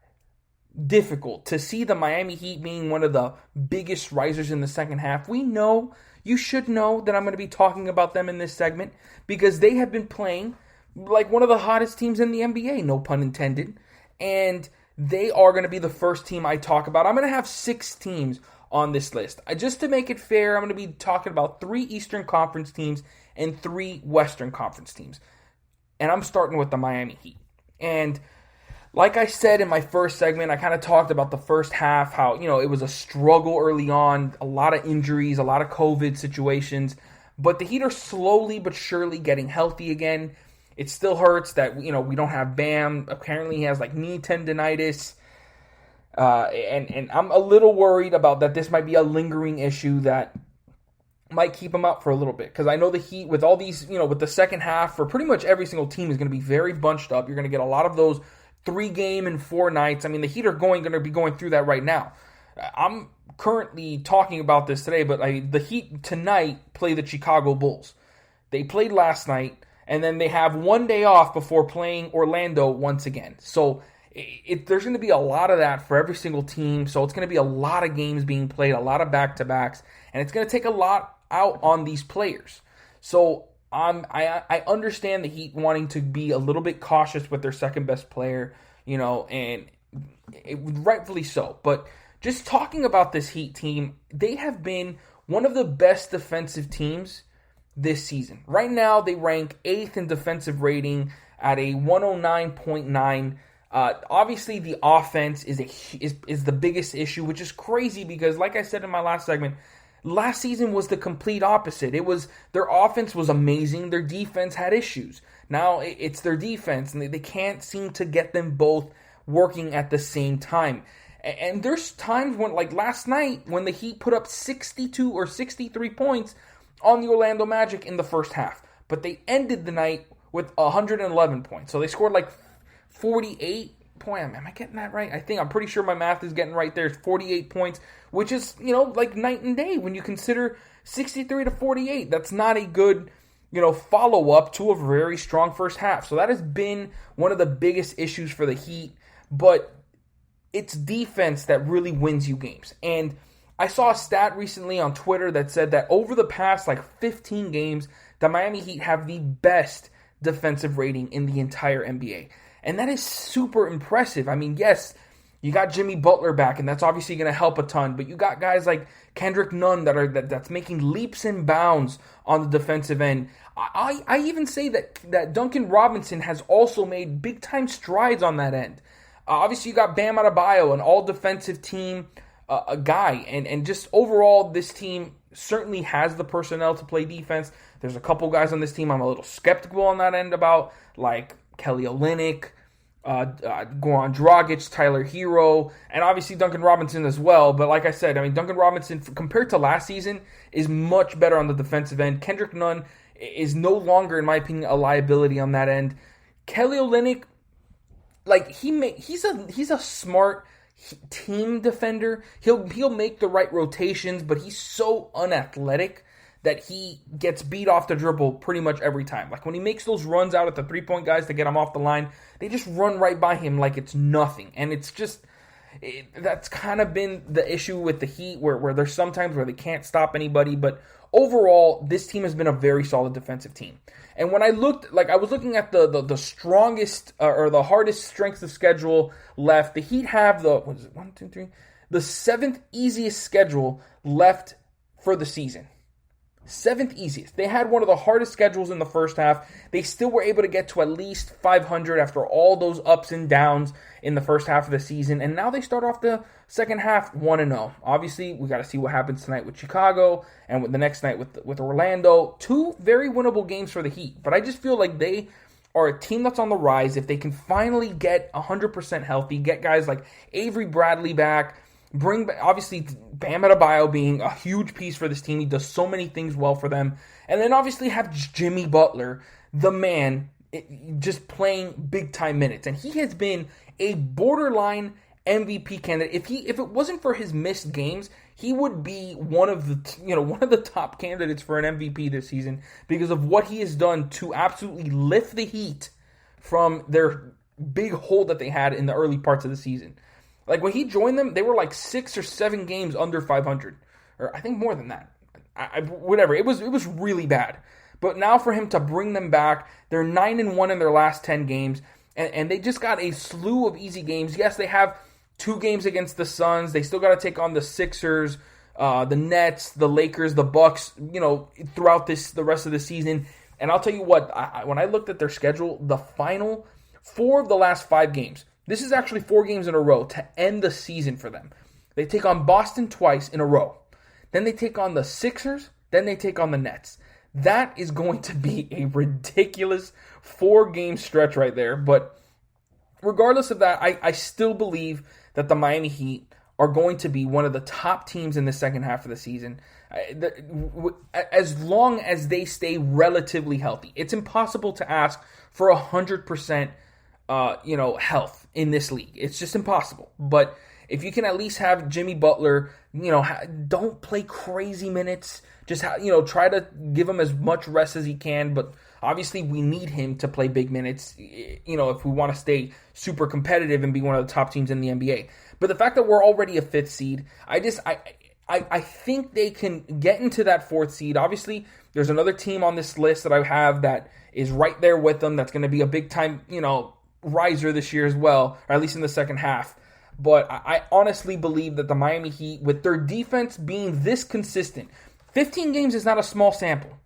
difficult to see the Miami Heat being one of the biggest risers in the second half? We know, you should know that I'm going to be talking about them in this segment because they have been playing like one of the hottest teams in the NBA, no pun intended, and they are going to be the first team I talk about. I'm going to have 6 teams on this list. Just to make it fair, I'm going to be talking about 3 Eastern Conference teams and 3 Western Conference teams. And I'm starting with the Miami Heat. And Like I said in my first segment, I kind of talked about the first half, how, it was a struggle early on, a lot of injuries, a lot of COVID situations, but the Heat are slowly but surely getting healthy again. It still hurts that, we don't have Bam. Apparently he has knee tendonitis. And I'm a little worried about that this might be a lingering issue that might keep him out for a little bit. Because I know the Heat, with all these, with the second half, for pretty much every single team is going to be very bunched up. You're going to get a lot of those 3-game and 4 nights. I mean, the Heat are going to be going through that right now. I'm currently talking about this today, but the Heat tonight play the Chicago Bulls. They played last night, and then they have one day off before playing Orlando once again. So there's going to be a lot of that for every single team. So it's going to be a lot of games being played, a lot of back-to-backs, and it's going to take a lot out on these players. So I understand the Heat wanting to be a little bit cautious with their second-best player, and rightfully so. But just talking about this Heat team, they have been one of the best defensive teams this season. Right now, they rank 8th in defensive rating at a 109.9. Obviously, the offense is the biggest issue, which is crazy because, like I said in my last segment, last season was the complete opposite. It was their offense was amazing. Their defense had issues. Now it's their defense, and they can't seem to get them both working at the same time. And there's times when, like last night, when the Heat put up 62 or 63 points on the Orlando Magic in the first half. But they ended the night with 111 points. So they scored 48 points. Am I getting that right? I'm pretty sure my math is getting right there. It's 48 points, which is, night and day when you consider 63 to 48. That's not a good, follow-up to a very strong first half. So that has been one of the biggest issues for the Heat. But it's defense that really wins you games. And I saw a stat recently on Twitter that said that over the past 15 games, the Miami Heat have the best defensive rating in the entire NBA. And that is super impressive. I mean, yes, you got Jimmy Butler back, and that's obviously going to help a ton. But you got guys like Kendrick Nunn that's making leaps and bounds on the defensive end. I even say that Duncan Robinson has also made big-time strides on that end. Obviously, you got Bam Adebayo, an all-defensive team a guy. And just overall, this team certainly has the personnel to play defense. There's a couple guys on this team I'm a little skeptical on that end about, like Kelly Olynyk, Goran Dragic, Tyler Hero, and obviously Duncan Robinson as well. But like I said, Duncan Robinson, compared to last season, is much better on the defensive end. Kendrick Nunn is no longer, in my opinion, a liability on that end. Kelly Olynyk, he's a smart team defender. He'll make the right rotations, but he's so unathletic that he gets beat off the dribble pretty much every time. Like when he makes those runs out at the 3-point guys to get him off the line, they just run right by him like it's nothing. And it's just, that's kind of been the issue with the Heat, where there's sometimes where they can't stop anybody. But overall, this team has been a very solid defensive team. And when I looked, I was looking at the strongest or the hardest strengths of schedule left, the Heat have the 7th easiest schedule left for the season. 7th easiest. They had one of the hardest schedules in the first half. They still were able to get to at least 500 after all those ups and downs in the first half of the season. And now they start off the second half 1-0. Obviously, we got to see what happens tonight with Chicago and with the next night with Orlando. 2 very winnable games for the Heat. But I just feel like they are a team that's on the rise. If they can finally get 100% healthy, get guys like Avery Bradley back, bring back, obviously, Bam Adebayo being a huge piece for this team. He does so many things well for them. And then obviously have Jimmy Butler, the man, just playing big-time minutes. And he has been a borderline MVP candidate. If it wasn't for his missed games, he would be one of the top candidates for an MVP this season because of what he has done to absolutely lift the Heat from their big hole that they had in the early parts of the season. Like, when he joined them, they were 6 or 7 games under 500. Or I think more than that. Whatever. It was really bad. But now for him to bring them back, they're 9-1 in their last 10 games. And they just got a slew of easy games. Yes, they have 2 games against the Suns. They still got to take on the Sixers, the Nets, the Lakers, the Bucks, throughout the rest of the season. And I'll tell you what, when I looked at their schedule, the final 4 of the last 5 games, This is actually 4 games in a row to end the season for them. They take on Boston twice in a row. Then they take on the Sixers. Then they take on the Nets. That is going to be a ridiculous 4-game stretch right there. But regardless of that, I still believe that the Miami Heat are going to be one of the top teams in the second half of the season, as long as they stay relatively healthy. It's impossible to ask for 100% health in this league. It's just impossible. But if you can at least have Jimmy Butler, don't play crazy minutes. Just try to give him as much rest as he can. But obviously, we need him to play big minutes, if we want to stay super competitive and be one of the top teams in the NBA. But the fact that we're already a 5th seed, I think they can get into that 4th seed. Obviously, there's another team on this list that I have that is right there with them. That's going to be a big time, riser this year as well, or at least in the second half. But I honestly believe that the Miami Heat, with their defense being this consistent, 15 games is not a small sample.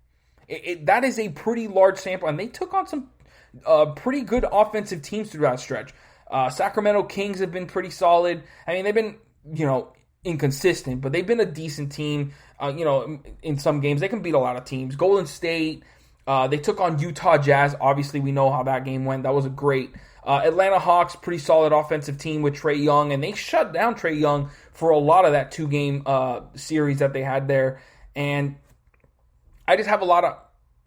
That is a pretty large sample, and they took on some pretty good offensive teams throughout that stretch. Sacramento Kings have been pretty solid. I mean, they've been, inconsistent, but they've been a decent team. In some games, they can beat a lot of teams. Golden State, they took on Utah Jazz. Obviously, we know how that game went. That was a great Atlanta Hawks, pretty solid offensive team with Trae Young, and they shut down Trae Young for a lot of that 2-game series that they had there. And I just have a lot of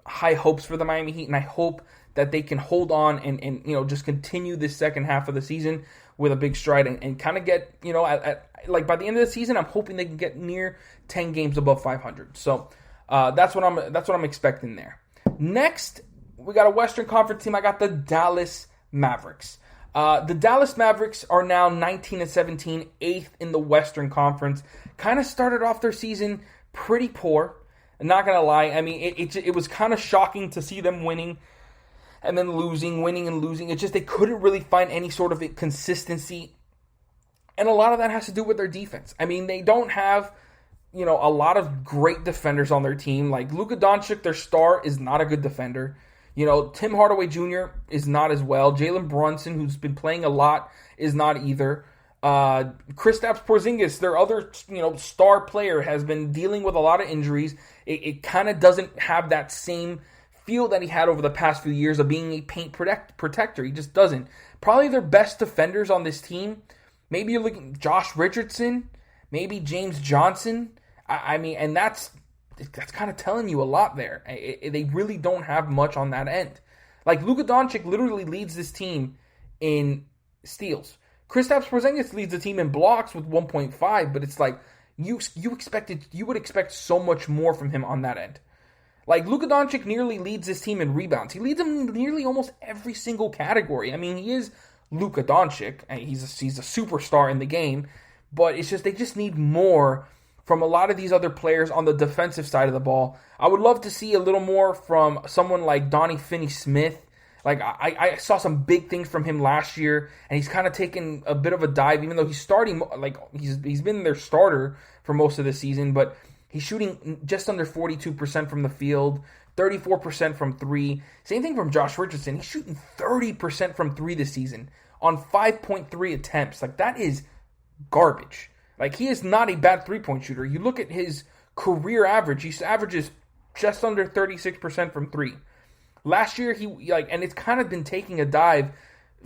high hopes for the Miami Heat, and I hope that they can hold on and just continue this second half of the season with a big stride and kind of get, by the end of the season, I'm hoping they can get near 10 games above 500. So that's what I'm expecting there. Next, we got a Western Conference team. I got the Dallas Mavericks. The Dallas Mavericks are now 19-17, 8th in the Western Conference. Kind of started off their season pretty poor. I'm not going to lie. I mean, it was kind of shocking to see them winning and then winning and losing. It's just they couldn't really find any sort of consistency. And a lot of that has to do with their defense. I mean, they don't have, a lot of great defenders on their team. Like Luka Doncic, their star, is not a good defender. Tim Hardaway Jr. is not as well. Jalen Brunson, who's been playing a lot, is not either. Kristaps Porzingis, their other, star player, has been dealing with a lot of injuries. It kind of doesn't have that same feel that he had over the past few years of being a paint protector. He just doesn't. Probably their best defenders on this team, maybe you're looking Josh Richardson, maybe James Johnson. I mean, and that's kind of telling you a lot there. They really don't have much on that end. Like Luka Doncic literally leads this team in steals. Kristaps Porzingis leads the team in blocks with 1.5, but it's like you would expect so much more from him on that end. Like Luka Doncic nearly leads this team in rebounds. He leads them in nearly almost every single category. I mean, he is Luka Doncic, and he's a superstar in the game, but it's just they just need more from a lot of these other players on the defensive side of the ball. I would love to see a little more from someone like Donnie Finney-Smith. Like, I saw some big things from him last year, and he's kind of taken a bit of a dive, even though he's starting, like, he's been their starter for most of the season, but he's shooting just under 42% from the field, 34% from 3. Same thing from Josh Richardson. He's shooting 30% from 3 this season on 5.3 attempts. Like, that is garbage. Like, he is not a bad three-point shooter. You look at his career average, he averages just under 36% from 3. Last year, and it's kind of been taking a dive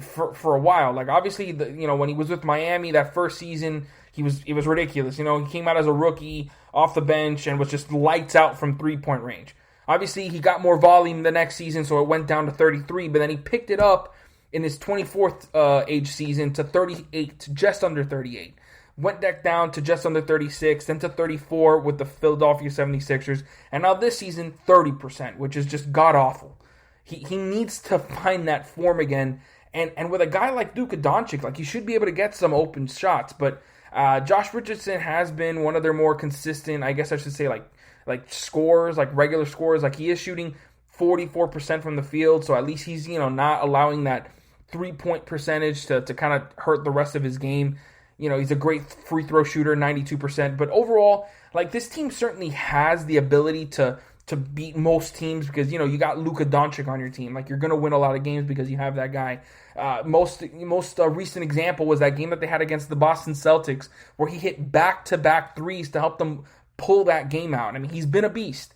for a while. Like, obviously, when he was with Miami that first season, it was ridiculous. He came out as a rookie off the bench and was just lights out from 3-point range. Obviously, he got more volume the next season, so it went down to 33, but then he picked it up in his 24th age season to 38, to just under 38. Went back down to just under 36, then to 34 with the Philadelphia 76ers, and now this season, 30%, which is just god-awful. He needs to find that form again, and with a guy like Luka Doncic, like, he should be able to get some open shots, but Josh Richardson has been one of their more consistent, I guess I should say, like scorers, like regular scorers. Like, he is shooting 44% from the field, so at least he's, not allowing that 3-point percentage to kind of hurt the rest of his game. He's a great free throw shooter, 92%. But overall, like, this team certainly has the ability to to beat most teams because, you got Luka Doncic on your team. Like, you're going to win a lot of games because you have that guy. Most recent example was that game that they had against the Boston Celtics where he hit back-to-back threes to help them pull that game out. I mean, he's been a beast.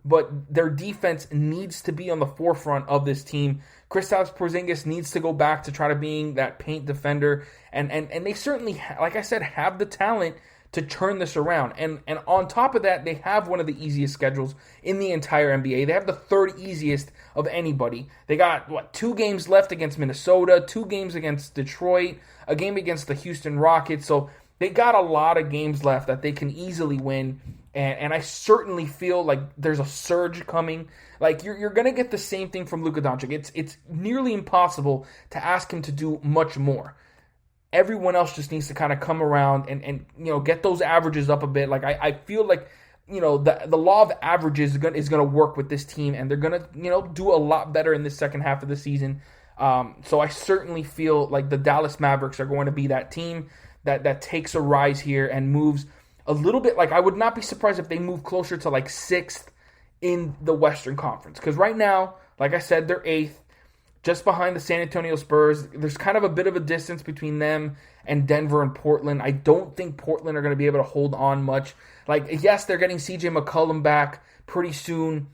But their defense needs to be on the forefront of this team. Kristaps Porzingis needs to go back to try to being that paint defender. And they certainly, like I said, have the talent to turn this around. And on top of that, they have one of the easiest schedules in the entire NBA. They have the third easiest of anybody. They got, 2 games left against Minnesota, 2 games against Detroit, a game against the Houston Rockets. So they got a lot of games left that they can easily win. And I certainly feel like there's a surge coming. Like, you're going to get the same thing from Luka Doncic. It's nearly impossible to ask him to do much more. Everyone else just needs to kind of come around and get those averages up a bit. Like, I feel like, the law of averages is going to work with this team, and they're going to, do a lot better in the second half of the season. So I certainly feel like the Dallas Mavericks are going to be that team that takes a rise here and moves a little bit. Like, I would not be surprised if they move closer to like 6th in the Western Conference. Because right now, like I said, they're 8th, just behind the San Antonio Spurs. There's kind of a bit of a distance between them and Denver and Portland. I don't think Portland are going to be able to hold on much. Like, yes, they're getting CJ McCollum back pretty soon.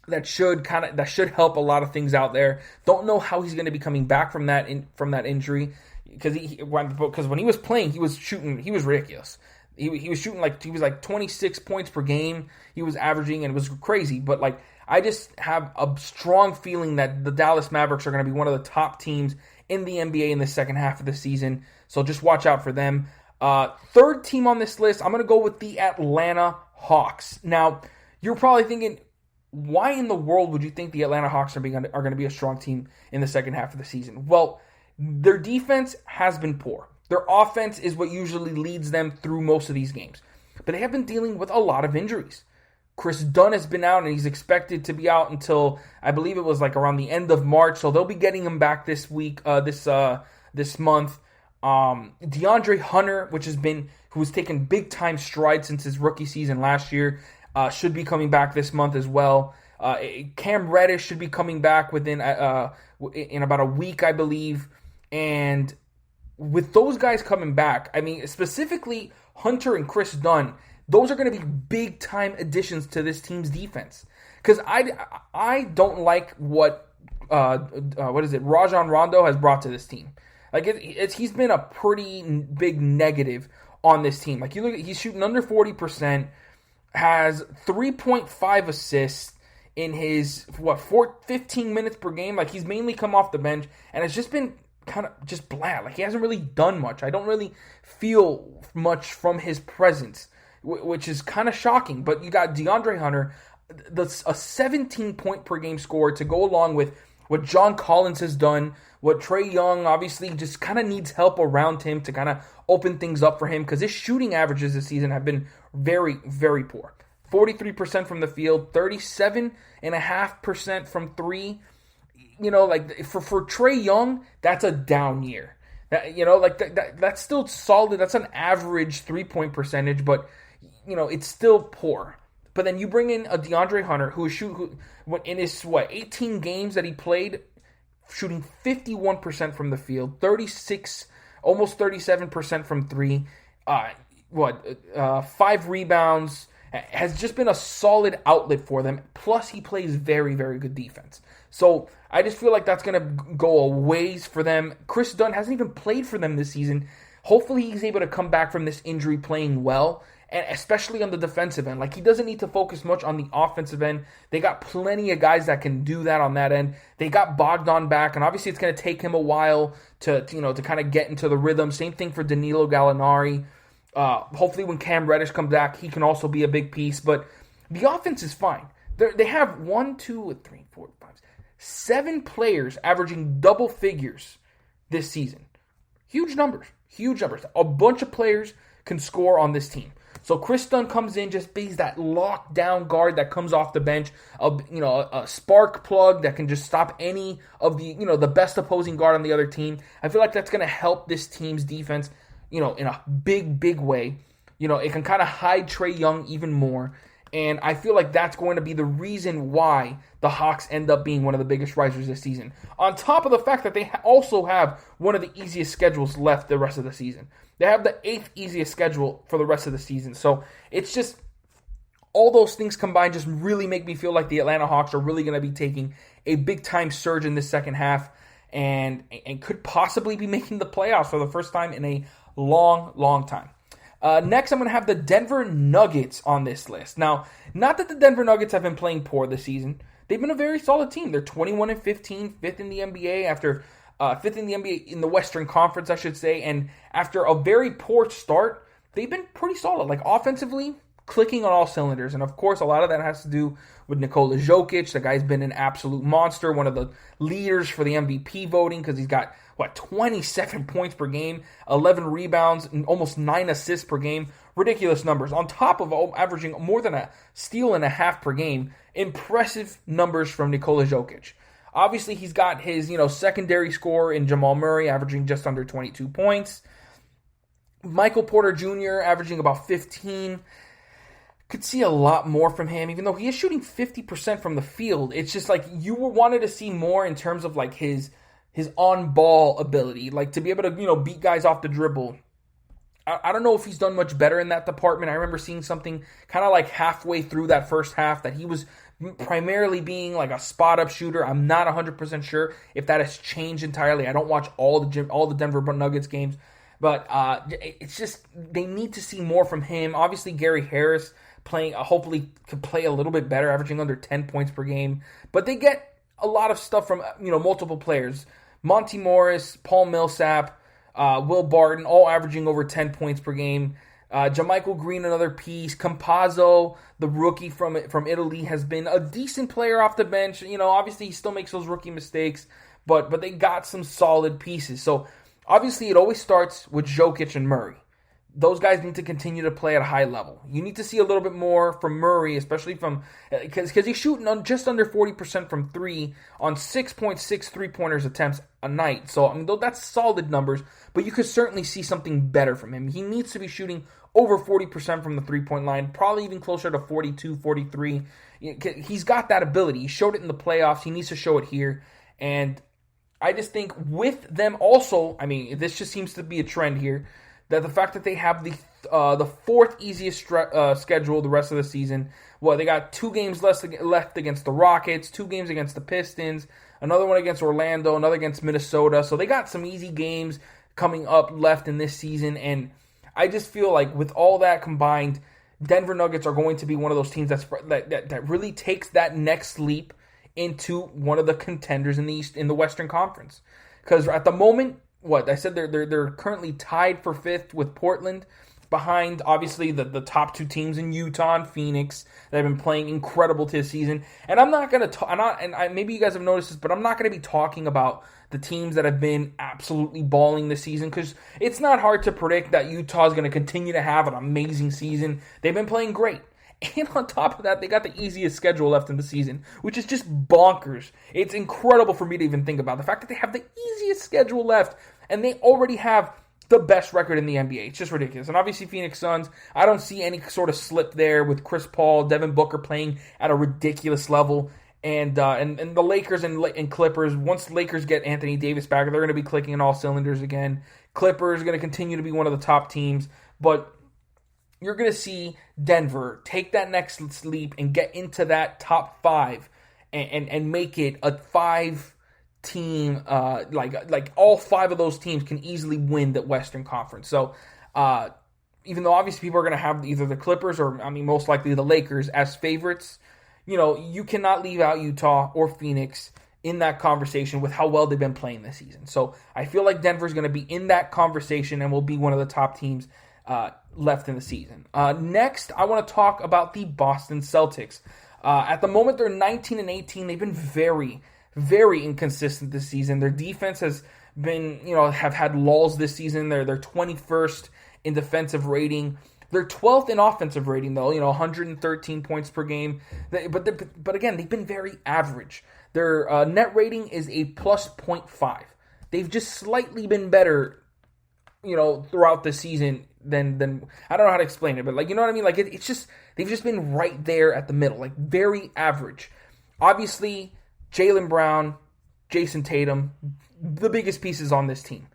That should help a lot of things out there. Don't know how he's going to be coming back from that injury, because when he was playing, he was ridiculous. He was shooting like 26 points per game. He was averaging, and it was crazy. But like, I just have a strong feeling that the Dallas Mavericks are going to be one of the top teams in the NBA in the second half of the season. So just watch out for them. Third team on this list, I'm going to go with the Atlanta Hawks. Now, you're probably thinking, why in the world would you think the Atlanta Hawks are going to be a strong team in the second half of the season? Well, their defense has been poor. Their offense is what usually leads them through most of these games. But they have been dealing with a lot of injuries. Chris Dunn has been out, and he's expected to be out until, I believe it was like around the end of March. So they'll be getting him back this week, this month. DeAndre Hunter, who has taken big time strides since his rookie season last year, should be coming back this month as well. Cam Reddish should be coming back in about a week, I believe. And with those guys coming back, I mean, specifically Hunter and Chris Dunn, those are going to be big-time additions to this team's defense. Because I don't like what Rajon Rondo has brought to this team. Like, he's been a pretty big negative on this team. Like, you look, he's shooting under 40%, has 3.5 assists in his 15 minutes per game. Like, he's mainly come off the bench, and it's just been kind of just bland. Like, he hasn't really done much. I don't really feel much from his presence, which is kind of shocking. But you got DeAndre Hunter, a 17-point per game score to go along with what John Collins has done, what Trae Young obviously just kind of needs help around him to kind of open things up for him, because his shooting averages this season have been very, very poor. 43% from the field, 37.5% from three. Like for Trae Young, that's a down year. That's still solid. That's an average 3-point percentage, but it's still poor. But then you bring in a DeAndre Hunter who in his 18 games that he played, shooting 51% from the field, 36, almost 37% from three, 5 rebounds, has just been a solid outlet for them. Plus, he plays very, very good defense. So I just feel like that's going to go a ways for them. Chris Dunn hasn't even played for them this season. Hopefully he's able to come back from this injury playing well, and especially on the defensive end. Like, he doesn't need to focus much on the offensive end. They got plenty of guys that can do that on that end. They got Bogdan back, and obviously it's going to take him a while to kind of get into the rhythm. Same thing for Danilo Gallinari. Hopefully when Cam Reddish comes back, he can also be a big piece. But the offense is fine. They have 7 players averaging double figures this season. Huge numbers. A bunch of players can score on this team. So Chris Dunn comes in, just being that lockdown guard that comes off the bench, a spark plug that can just stop any of the best opposing guard on the other team. I feel like that's going to help this team's defense, in a big, big way. It can kind of hide Trae Young even more. And I feel like that's going to be the reason why the Hawks end up being one of the biggest risers this season. On top of the fact that they also have one of the easiest schedules left the rest of the season. They have the 8th easiest schedule for the rest of the season. So it's just, all those things combined just really make me feel like the Atlanta Hawks are really going to be taking a big-time surge in this second half and could possibly be making the playoffs for the first time in a long, long time. Next, I'm going to have the Denver Nuggets on this list. Now, not that the Denver Nuggets have been playing poor this season. They've been a very solid team. They're 21-15, 5th in the NBA after 5th in the NBA in the Western Conference, I should say. And after a very poor start, they've been pretty solid. Like offensively, clicking on all cylinders. And of course, a lot of that has to do with Nikola Jokic. The guy's been an absolute monster, one of the leaders for the MVP voting because he's got 27 points per game, 11 rebounds, and almost 9 assists per game. Ridiculous numbers. On top of averaging more than a steal and a half per game, impressive numbers from Nikola Jokic. Obviously, he's got his secondary score in Jamal Murray, averaging just under 22 points. Michael Porter Jr. averaging about 15. Could see a lot more from him, even though he is shooting 50% from the field. It's just like you wanted to see more in terms of like his on-ball ability, like to be able to, beat guys off the dribble. I don't know if he's done much better in that department. I remember seeing something kind of like halfway through that first half that he was primarily being like a spot-up shooter. I'm not 100% sure if that has changed entirely. I don't watch all the Denver Nuggets games, but it's just they need to see more from him. Obviously, Gary Harris hopefully could play a little bit better, averaging under 10 points per game. But they get a lot of stuff from multiple players. Monty Morris, Paul Millsap, Will Barton, all averaging over 10 points per game. JaMychal Green, another piece. Campazzo, the rookie from Italy, has been a decent player off the bench. Obviously he still makes those rookie mistakes, but they got some solid pieces. So obviously it always starts with Jokic and Murray. Those guys need to continue to play at a high level. You need to see a little bit more from Murray, especially because he's shooting on just under 40% from 3 on 6.6 three-pointers attempts a night. So, that's solid numbers, but you could certainly see something better from him. He needs to be shooting over 40% from the three-point line, probably even closer to 42, 43. He's got that ability. He showed it in the playoffs. He needs to show it here. And I just think with them also, this just seems to be a trend here, that the fact that they have the 4th easiest schedule the rest of the season. Well, they got 2 games left against the Rockets, 2 games against the Pistons, another one against Orlando, another against Minnesota. So they got some easy games coming up left in this season. And I just feel like with all that combined, Denver Nuggets are going to be one of those teams that really takes that next leap into one of the contenders in the Western Conference. Because at the moment, I said they're currently tied for 5th with Portland, behind obviously the top 2 teams in Utah and Phoenix that have been playing incredible this season. And I'm not going to maybe you guys have noticed this, but I'm not going to be talking about the teams that have been absolutely balling this season, because it's not hard to predict that Utah is going to continue to have an amazing season. They've been playing great. And on top of that, they got the easiest schedule left in the season, which is just bonkers. It's incredible for me to even think about. The fact that they have the easiest schedule left, and they already have the best record in the NBA. It's just ridiculous. And obviously, Phoenix Suns, I don't see any sort of slip there with Chris Paul, Devin Booker playing at a ridiculous level. And the Lakers and Clippers, once the Lakers get Anthony Davis back, they're going to be clicking on all cylinders again. Clippers are going to continue to be one of the top teams. But you're going to see Denver take that next leap and get into that top 5 and make it a 5-team, like all 5 of those teams can easily win the Western Conference. So even though obviously people are going to have either the Clippers or, most likely the Lakers as favorites, you cannot leave out Utah or Phoenix in that conversation with how well they've been playing this season. So I feel like Denver's going to be in that conversation and will be one of the top teams left in the season. Next, I want to talk about the Boston Celtics. At the moment, they're 19-18. They've been very, very inconsistent this season. Their defense has been, have had lulls this season. They're 21st in defensive rating. They're 12th in offensive rating, though, 113 points per game. But again, they've been very average. Their net rating is a plus 0.5. They've just slightly been better, throughout the season than I don't know how to explain it, but like, you know what I mean? Like it's just, they've just been right there at the middle, like very average. Obviously, Jalen Brown, Jason Tatum, the biggest pieces on this team.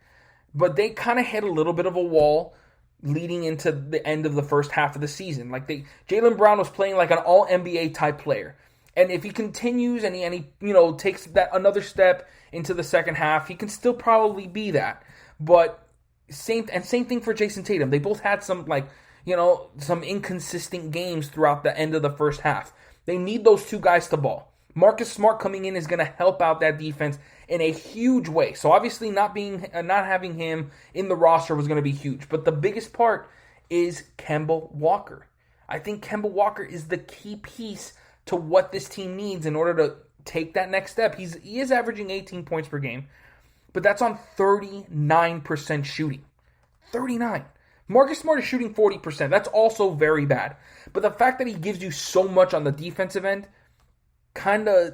But they kind of hit a little bit of a wall leading into the end of the first half of the season. Like Jalen Brown was playing like an all-NBA type player. And if he continues and he takes that another step into the second half, he can still probably be that. But same thing for Jason Tatum. They both had some some inconsistent games throughout the end of the first half. They need those two guys to ball. Marcus Smart coming in is going to help out that defense in a huge way. So obviously not having him in the roster was going to be huge. But the biggest part is Kemba Walker. I think Kemba Walker is the key piece to what this team needs in order to take that next step. He is averaging 18 points per game, but that's on 39% shooting. 39. Marcus Smart is shooting 40%. That's also very bad. But the fact that he gives you so much on the defensive end kind of,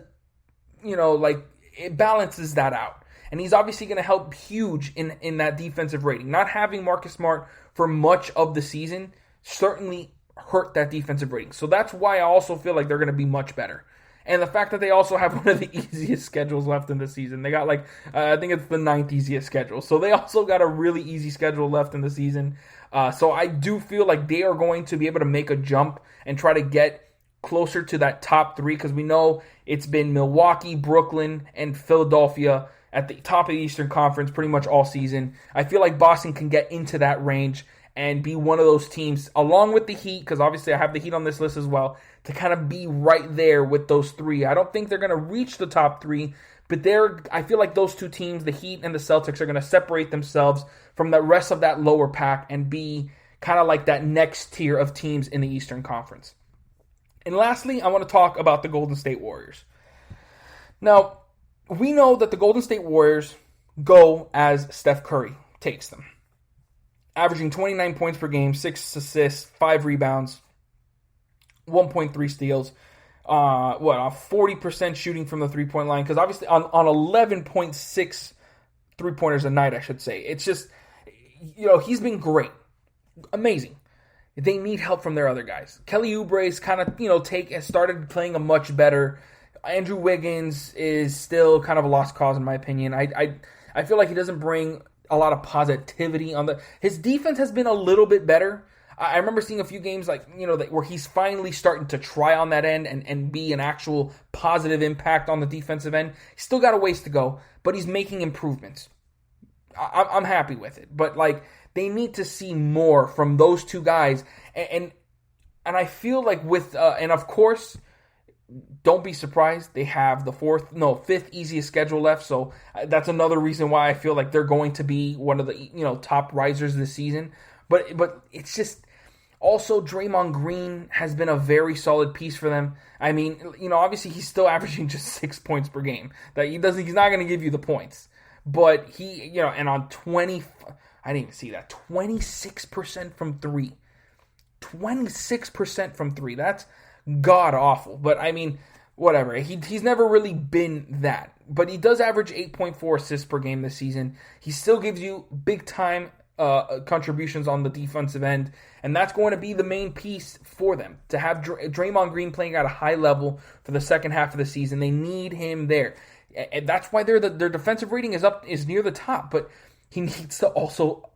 it balances that out. And he's obviously going to help huge in that defensive rating. Not having Marcus Smart for much of the season certainly hurt that defensive rating. So that's why I also feel like they're going to be much better. And the fact that they also have one of the easiest schedules left in the season. They got I think it's the 9th easiest schedule. So they also got a really easy schedule left in the season. So I do feel like they are going to be able to make a jump and try to get closer to that top 3, because we know it's been Milwaukee, Brooklyn, and Philadelphia at the top of the Eastern Conference pretty much all season. I feel like Boston can get into that range and be one of those teams, along with the Heat, because obviously I have the Heat on this list as well, to kind of be right there with those 3. I don't think they're going to reach the top 3, but I feel like those 2 teams, the Heat and the Celtics, are going to separate themselves from the rest of that lower pack and be kind of like that next tier of teams in the Eastern Conference. And lastly, I want to talk about the Golden State Warriors. Now, we know that the Golden State Warriors go as Steph Curry takes them. Averaging 29 points per game, 6 assists, 5 rebounds, 1.3 steals, 40% shooting from the three-point line, because obviously on 11.6 three-pointers a night, I should say. It's just, he's been great. Amazing. They need help from their other guys. Kelly Oubre's kind of, has started playing a much better. Andrew Wiggins is still kind of a lost cause in my opinion. I feel like he doesn't bring a lot of positivity his defense has been a little bit better. I remember seeing a few games where he's finally starting to try on that end and be an actual positive impact on the defensive end. He's still got a ways to go, but he's making improvements. I'm happy with it. But they need to see more from those 2 guys. And I feel like and of course, don't be surprised, they have the 5th easiest schedule left. So that's another reason why I feel like they're going to be one of the top risers this season. But it's just also Draymond Green has been a very solid piece for them. I mean, obviously he's still averaging just 6 points per game. He's not going to give you the points. But he, and on 20, I didn't even see that, 26% from 3. 26% from 3. That's god awful. But I mean, whatever. He's never really been that. But he does average 8.4 assists per game this season. He still gives you big time contributions on the defensive end, and that's going to be the main piece for them. To have Draymond Green playing at a high level for the second half of the season, they need him there. And that's why their defensive rating is near the top, but he needs to also,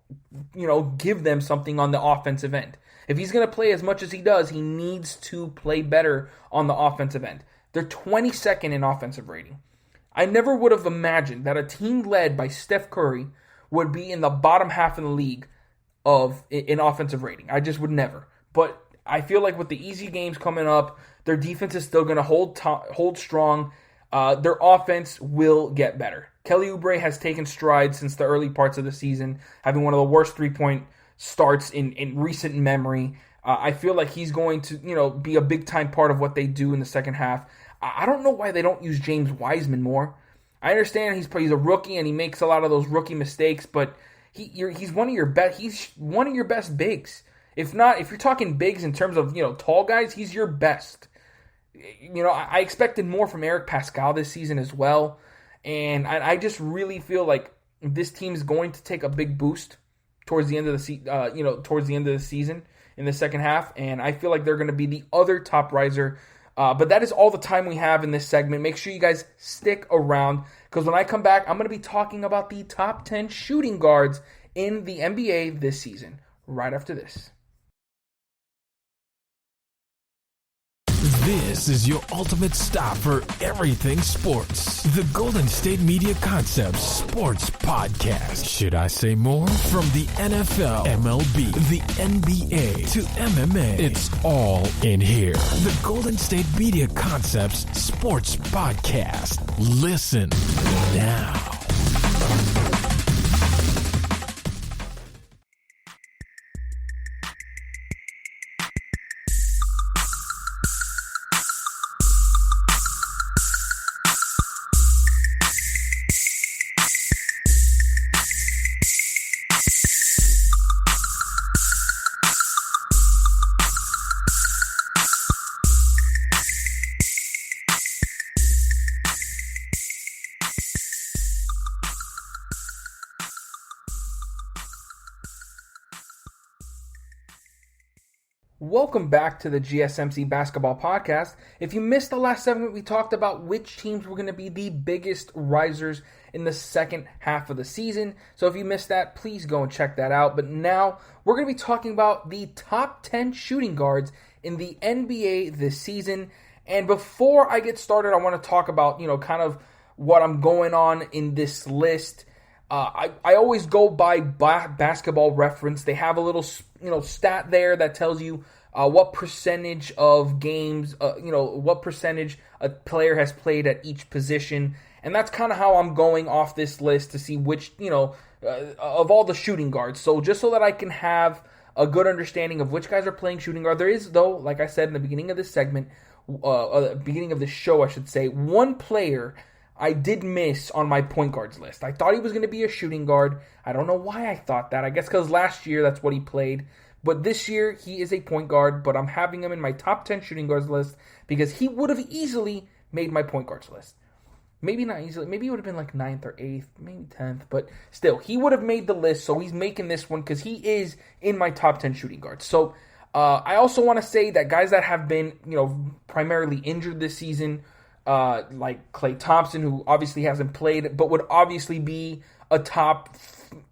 give them something on the offensive end. If he's going to play as much as he does, he needs to play better on the offensive end. They're 22nd in offensive rating. I never would have imagined that a team led by Steph Curry would be in the bottom half of the league in offensive rating. I just would never. But I feel like with the easy games coming up, their defense is still going to hold strong. Their offense will get better. Kelly Oubre has taken strides since the early parts of the season, having one of the worst three-point starts in recent memory. I feel like he's going to, be a big-time part of what they do in the second half. I don't know why they don't use James Wiseman more. I understand he's a rookie and he makes a lot of those rookie mistakes, but he's one of your best bigs. If you're talking bigs in terms of tall guys, he's your best. I expected more from Eric Pascal this season as well, and I just really feel like this team is going to take a big boost towards the end of the season in the second half, and I feel like they're going to be the other top riser. But that is all the time we have in this segment. Make sure you guys stick around, because when I come back, I'm going to be talking about the top 10 shooting guards in the NBA this season, right after this. This is your ultimate stop for everything sports. The Golden State Media Concepts Sports Podcast. Should I say more? From the NFL, MLB, the NBA to MMA, it's all in here. The Golden State Media Concepts Sports Podcast. Listen now. Welcome back to the GSMC Basketball Podcast. If you missed the last segment, we talked about which teams were going to be the biggest risers in the second half of the season. So if you missed that, please go and check that out. But now we're going to be talking about the top 10 shooting guards in the NBA this season. And before I get started, I want to talk about, kind of what I'm going on in this list. I always go by Basketball Reference. They have a little, stat there that tells you what percentage of games, what percentage a player has played at each position. And that's kind of how I'm going off this list to see which, of all the shooting guards. So just so that I can have a good understanding of which guys are playing shooting guard. There is, though, like I said in the beginning of this segment, beginning of this show, I should say, one player I did miss on my point guards list. I thought he was going to be a shooting guard. I don't know why I thought that. I guess because last year that's what he played. But this year he is a point guard, but I'm having him in my top 10 shooting guards list because he would have easily made my point guards list. Maybe not easily. Maybe he would have been like 9th or 8th, maybe 10th. But still, he would have made the list, so he's making this one because he is in my top 10 shooting guards. So I also want to say that guys that have been, primarily injured this season, like Klay Thompson, who obviously hasn't played, but would obviously be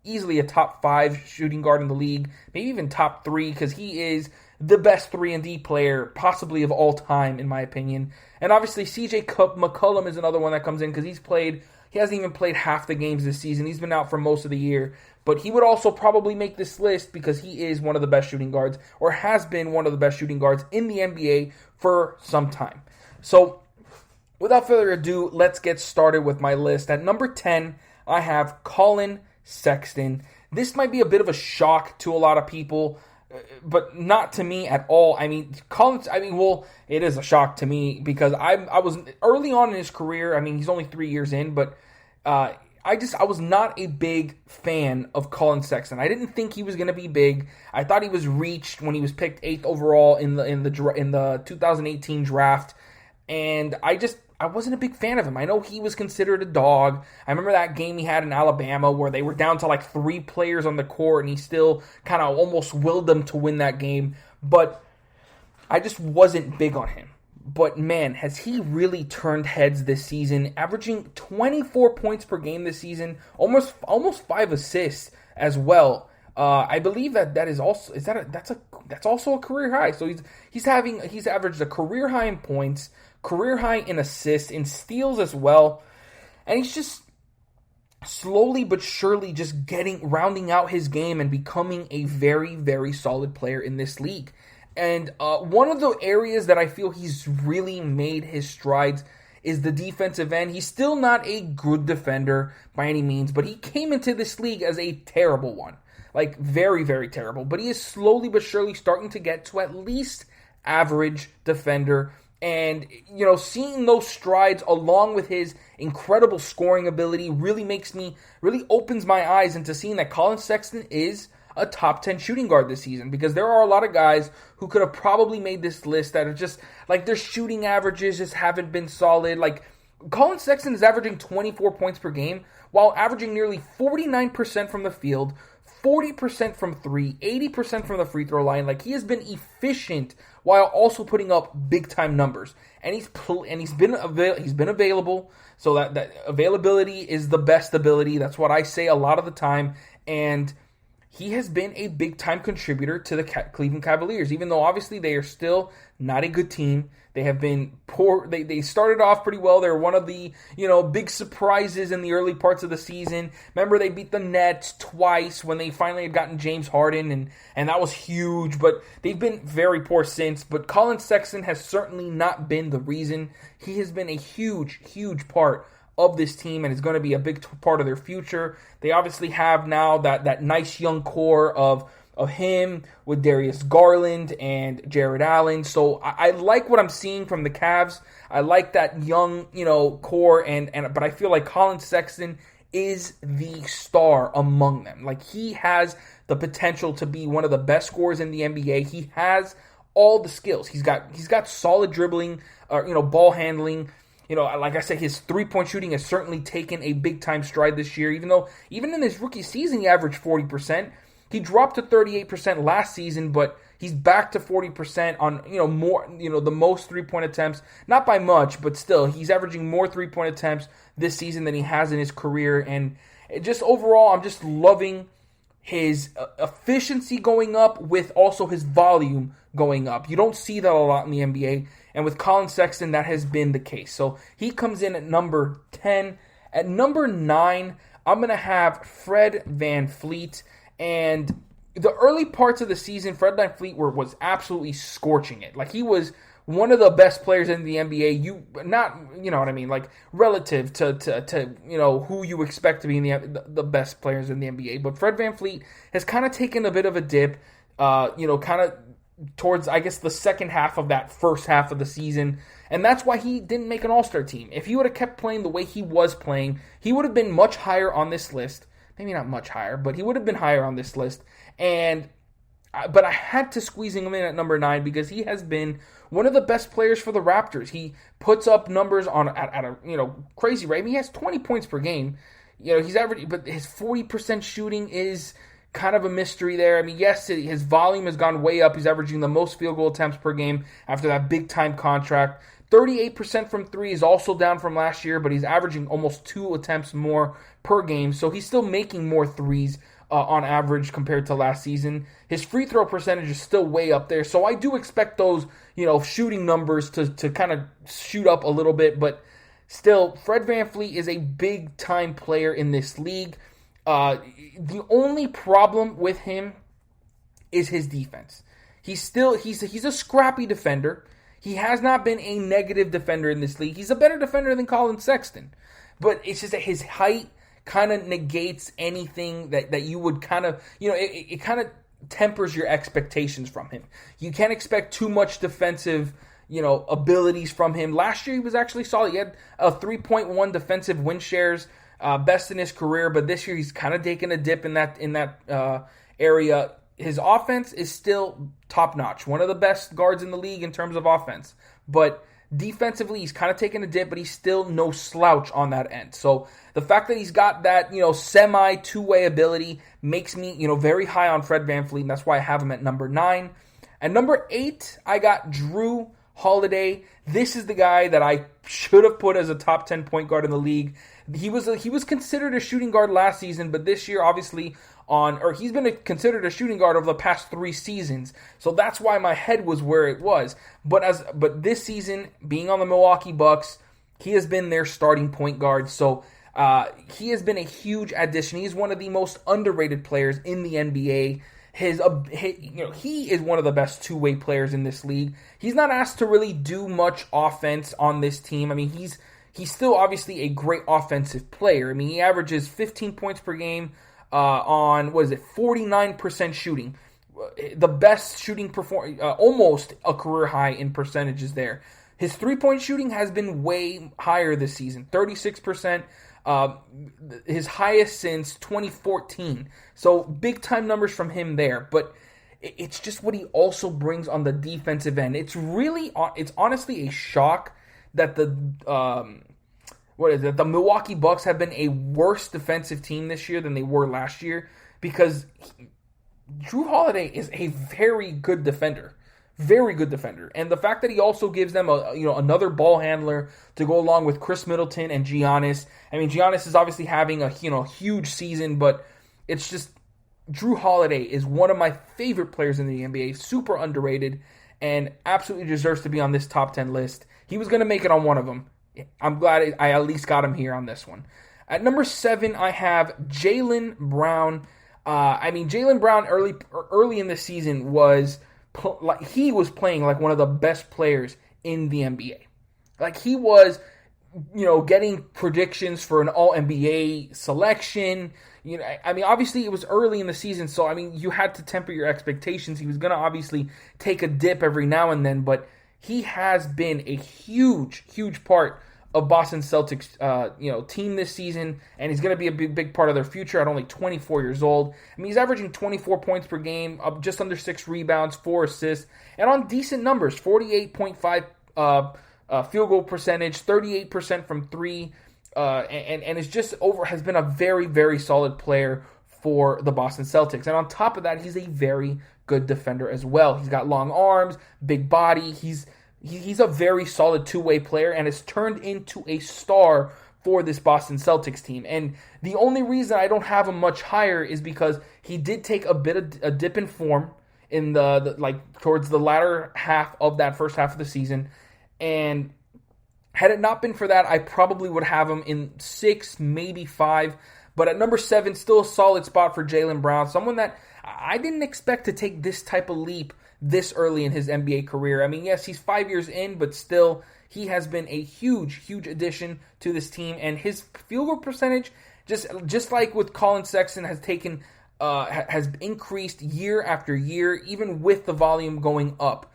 easily a top 5 shooting guard in the league, maybe even top 3, because he is the best 3-and-D player possibly of all time, in my opinion. And obviously CJ McCollum is another one that comes in because he hasn't even played half the games this season. He's been out for most of the year, but he would also probably make this list because he is one of the best shooting guards, or has been one of the best shooting guards in the NBA for some time. So without further ado, let's get started with my list. At number 10, I have Colin Sexton. This might be a bit of a shock to a lot of people, but not to me at all. It is a shock to me because I was early on in his career. He's only 3 years in, but I was not a big fan of Colin Sexton. I didn't think he was going to be big. I thought he was reached when he was picked 8th overall in the 2018 draft, and I wasn't a big fan of him. I know he was considered a dog. I remember that game he had in Alabama where they were down to like 3 players on the court and he still kind of almost willed them to win that game. But I just wasn't big on him. But man, has he really turned heads this season, averaging 24 points per game this season, almost 5 assists as well. I believe that's also a career high. So he's averaged a career high in points, career high in assists, in steals as well, and he's just slowly but surely just rounding out his game and becoming a very, very solid player in this league. And one of the areas that I feel he's really made his strides is the defensive end. He's still not a good defender by any means, but he came into this league as a terrible one. Like, very, very terrible. But he is slowly but surely starting to get to at least average defender. And, seeing those strides along with his incredible scoring ability really opens my eyes into seeing that Colin Sexton is a top 10 shooting guard this season. Because there are a lot of guys who could have probably made this list that are just, like, their shooting averages just haven't been solid. Like, Colin Sexton is averaging 24 points per game while averaging nearly 49% from the field, 40% from 3, 80% from the free throw line. Like, he has been efficient while also putting up big time numbers. And he's been available. So that availability is the best ability. That's what I say a lot of the time. And he has been a big time contributor to the Cleveland Cavaliers, even though obviously they are still not a good team. They have been poor. They started off pretty well. They're one of the, big surprises in the early parts of the season. Remember, they beat the Nets twice when they finally had gotten James Harden, and that was huge. But they've been very poor since. But Colin Sexton has certainly not been the reason. He has been a huge, huge part of this team and is going to be a big part of their future. They obviously have now that nice young core of him with Darius Garland and Jared Allen. So I like what I'm seeing from the Cavs. I like that young, core, but I feel like Colin Sexton is the star among them. Like, he has the potential to be one of the best scorers in the NBA. He has all the skills. He's got solid dribbling, ball handling. Like I said, his three-point shooting has certainly taken a big-time stride this year, even in his rookie season he averaged 40%. He dropped to 38% last season, but he's back to 40% on, the most three-point attempts. Not by much, but still, he's averaging more three-point attempts this season than he has in his career. And just overall, I'm just loving his efficiency going up with also his volume going up. You don't see that a lot in the NBA. And with Colin Sexton, that has been the case. So he comes in at number 10. At number 9, I'm going to have Fred VanVleet. And the early parts of the season, Fred VanVleet was absolutely scorching it. Like, he was one of the best players in the NBA. Like, relative to who you expect to be in the best players in the NBA. But Fred VanVleet has kind of taken a bit of a dip, towards, I guess, the second half of that first half of the season. And that's why he didn't make an All-Star team. If he would have kept playing the way he was playing, he would have been much higher on this list. Maybe not much higher, but he would have been higher on this list. But I had to squeeze him in at number 9 because he has been one of the best players for the Raptors. He puts up numbers at a crazy rate. I mean, he has 20 points per game. He's averaging, but his 40% shooting is kind of a mystery there. I mean, yes, his volume has gone way up. He's averaging the most field goal attempts per game after that big-time contract. 38% from 3 is also down from last year, but he's averaging almost 2 attempts more per game. So he's still making more threes on average compared to last season. His free throw percentage is still way up there. So I do expect those, shooting numbers to kind of shoot up a little bit. But still, Fred VanVleet is a big-time player in this league. The only problem with him is his defense. He's a scrappy defender. He has not been a negative defender in this league. He's a better defender than Colin Sexton. But it's just that his height kind of negates anything that you would kind of, it kind of tempers your expectations from him. You can't expect too much defensive, abilities from him. Last year he was actually solid. He had a 3.1 defensive win shares, best in his career, but this year he's kind of taken a dip in that area. His offense is still top-notch. One of the best guards in the league in terms of offense. But defensively, he's kind of taken a dip, but he's still no slouch on that end. So the fact that he's got that, semi-two-way ability makes me, very high on Fred VanVleet, and that's why I have him at number 9. At number 8, I got Drew Holiday. This is the guy that I should have put as a top 10 point guard in the league. He was considered a shooting guard last season, but this year, obviously, he's been considered a shooting guard over the past 3 seasons. So that's why my head was where it was. But this season, being on the Milwaukee Bucks, he has been their starting point guard. So he has been a huge addition. He's one of the most underrated players in the NBA. He is one of the best two-way players in this league. He's not asked to really do much offense on this team. I mean, he's still obviously a great offensive player. I mean, he averages 15 points per game on 49% shooting. The best shooting almost a career high in percentages there. His three-point shooting has been way higher this season, 36%. His highest since 2014. So big-time numbers from him there. But it's just what he also brings on the defensive end. It's honestly a shock that the Milwaukee Bucks have been a worse defensive team this year than they were last year. because Jrue Holiday is a very good defender. Very good defender. And the fact that he also gives them another ball handler to go along with Chris Middleton and Giannis. I mean, Giannis is obviously having a huge season, but it's just Jrue Holiday is one of my favorite players in the NBA, super underrated, and absolutely deserves to be on this top 10 list. He was going to make it on one of them. I'm glad I at least got him here on this one. At number 7, I have Jalen Brown. Jalen Brown early in the season was playing like one of the best players in the NBA. Like he was, getting predictions for an All-NBA selection. Obviously it was early in the season, so you had to temper your expectations. He was going to obviously take a dip every now and then, but he has been a huge, huge part of Boston Celtics, team this season, and he's going to be a big part of their future at only 24 years old. He's averaging 24 points per game, just under 6 rebounds, 4 assists, and on decent numbers, 48.5 field goal percentage, 38% from 3, and is has been a very, very solid player for the Boston Celtics. And on top of that, he's a very good defender as well. He's got long arms, big body. He's a very solid two-way player and has turned into a star for this Boston Celtics team. And the only reason I don't have him much higher is because he did take a dip in form in towards the latter half of that first half of the season. And had it not been for that, I probably would have him in 6, maybe 5. But at number 7, still a solid spot for Jalen Brown, someone that I didn't expect to take this type of leap this early in his NBA career. Yes, he's 5 years in, but still, he has been a huge, huge addition to this team. And his field goal percentage, just like with Colin Sexton, has increased year after year, even with the volume going up.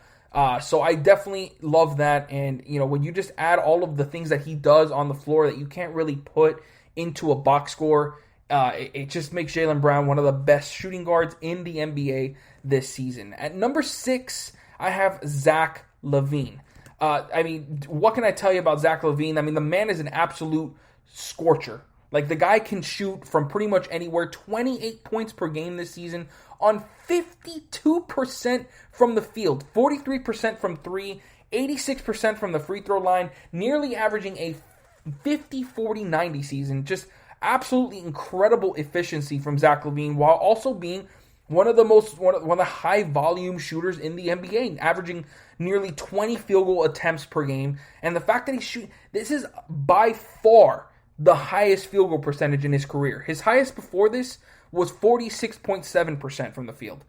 So I definitely love that. And, when you just add all of the things that he does on the floor that you can't really put into a box score, it just makes Jalen Brown one of the best shooting guards in the NBA this season. At number 6, I have Zach Levine. What can I tell you about Zach Levine? The man is an absolute scorcher. Like, the guy can shoot from pretty much anywhere, 28 points per game this season on 52% from the field, 43% from 3, 86% from the free throw line, nearly averaging a 50-40-90 season. Just absolutely incredible efficiency from Zach Levine, while also being one of the high volume shooters in the NBA, averaging nearly 20 field goal attempts per game. And the fact that this is by far the highest field goal percentage in his career. His highest before this was 46.7% from the field.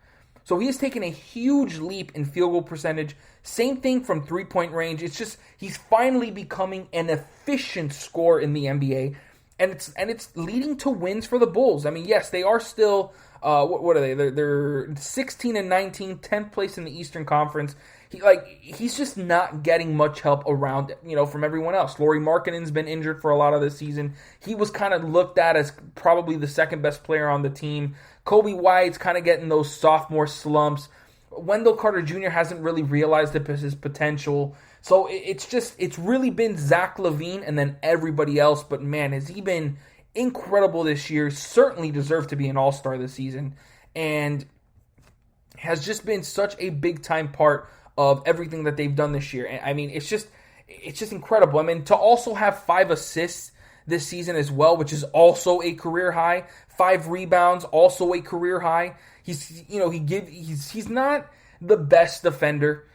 So he has taken a huge leap in field goal percentage. Same thing from three-point range. It's just he's finally becoming an efficient scorer in the NBA, and it's leading to wins for the Bulls. Yes, they are still what are they? They're 16-19, 10th place in the Eastern Conference. He's just not getting much help around, from everyone else. Lauri Markkanen's been injured for a lot of this season. He was kind of looked at as probably the second best player on the team. Kobe White's kind of getting those sophomore slumps. Wendell Carter Jr. hasn't really realized his potential. So it's really been Zach Levine and then everybody else. But man, has he been incredible this year. Certainly deserved to be an all-star this season. And has just been such a big-time part of everything that they've done this year. And it's just incredible. To also have 5 assists this season as well, which is also a career high. 5 rebounds, also a career high. He's not the best defender.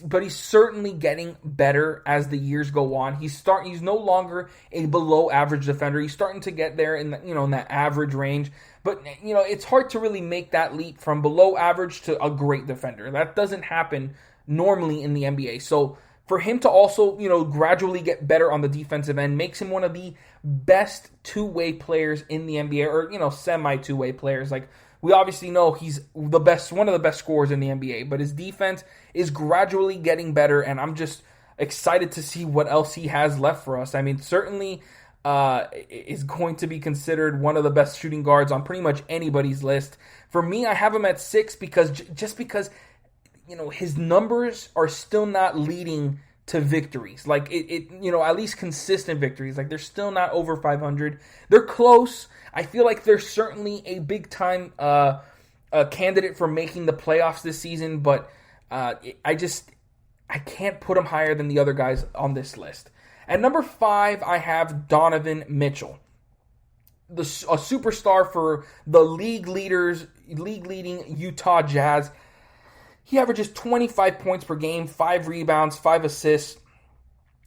But he's certainly getting better as the years go on. He's no longer a below average defender. He's starting to get there in that average range. But it's hard to really make that leap from below average to a great defender. That doesn't happen normally in the NBA. So for him to also, gradually get better on the defensive end makes him one of the best two-way players in the NBA, or, semi-two-way players. Like, we obviously know he's the best, one of the best scorers in the NBA, but his defense is gradually getting better, and I'm just excited to see what else he has left for us. Certainly is going to be considered one of the best shooting guards on pretty much anybody's list. For me, I have him at 6 because his numbers are still not leading to victories. Like, at least consistent victories. Like, they're still not over 500. They're close. I feel like they're certainly a big-time candidate for making the playoffs this season, but I can't put them higher than the other guys on this list. At number 5, I have Donovan Mitchell, a superstar for the league-leading Utah Jazz. He averages 25 points per game, 5 rebounds, 5 assists.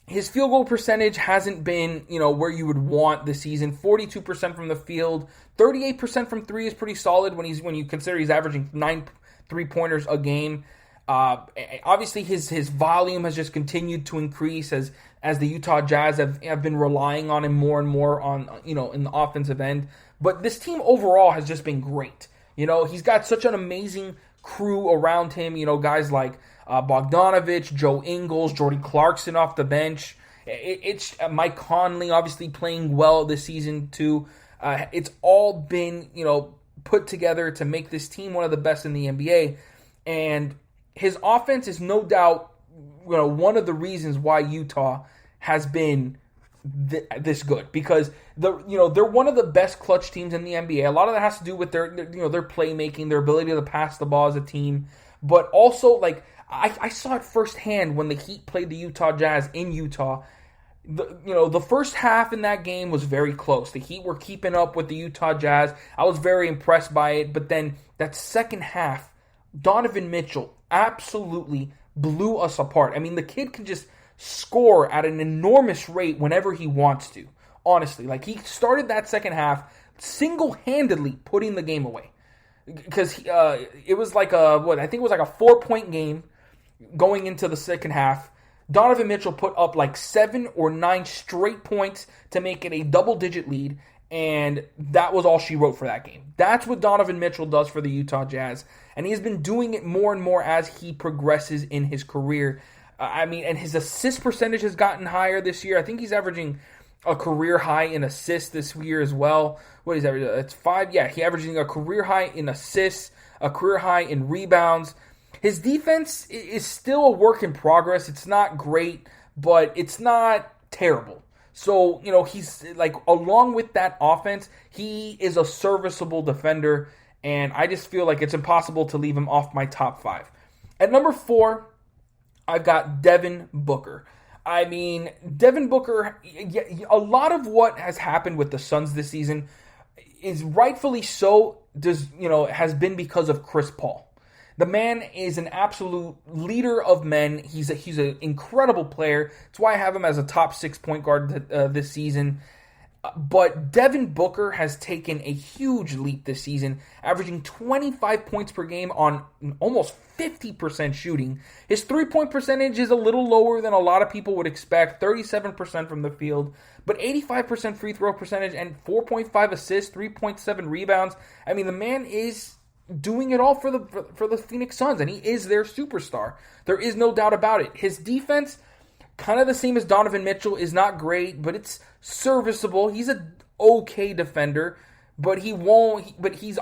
His field goal percentage hasn't been, where you would want this season. 42% from the field, 38% from 3 is pretty solid when you consider he's averaging 9 3-pointers a game. Obviously, his volume has just continued to increase as the Utah Jazz have been relying on him more and more on in the offensive end. But this team overall has just been great. He's got such an amazing crew around him. Guys like Bogdanovich, Joe Ingles, Jordan Clarkson off the bench. It's Mike Conley obviously playing well this season too. It's all been put together to make this team one of the best in the NBA, and his offense is no doubt one of the reasons why Utah has been this good, because they're one of the best clutch teams in the NBA. A lot of that has to do with their playmaking, their ability to pass the ball as a team, but also I saw it firsthand when the Heat played the Utah Jazz in Utah. The first half in that game was very close. The Heat were keeping up with the Utah Jazz. I was very impressed by it, but then that second half, Donovan Mitchell absolutely blew us apart. I mean, the kid can just score at an enormous rate whenever he wants to. Honestly, he started that second half single-handedly putting the game away, because it was like a 4-point game going into the second half. Donovan Mitchell put up 7 or 9 straight points to make it a double-digit lead, and that was all she wrote for that game. That's what Donovan Mitchell does for the Utah Jazz, and he's been doing it more and more as he progresses in his career. And his assist percentage has gotten higher this year. I think he's averaging a career high in assists this year as well. What is that? It's 5. Yeah, he's averaging a career high in assists, a career high in rebounds. His defense is still a work in progress. It's not great, but it's not terrible. So, he's along with that offense, he is a serviceable defender, and I just feel like it's impossible to leave him off my top 5. At number 4, I've got Devin Booker. I mean, Devin Booker, a lot of what has happened with the Suns this season is rightfully so, has been because of Chris Paul. The man is an absolute leader of men. He's an incredible player. That's why I have him as a top 6 point guard this season. But Devin Booker has taken a huge leap this season, averaging 25 points per game on almost 50% shooting. His 3-point percentage is a little lower than a lot of people would expect, 37% from the field, but 85% free throw percentage and 4.5 assists, 3.7 rebounds. I mean, the man is doing it all for the Phoenix Suns, and he is their superstar. There is no doubt about it. His defense, kind of the same as Donovan Mitchell, is not great, but it's serviceable. He's an okay defender, but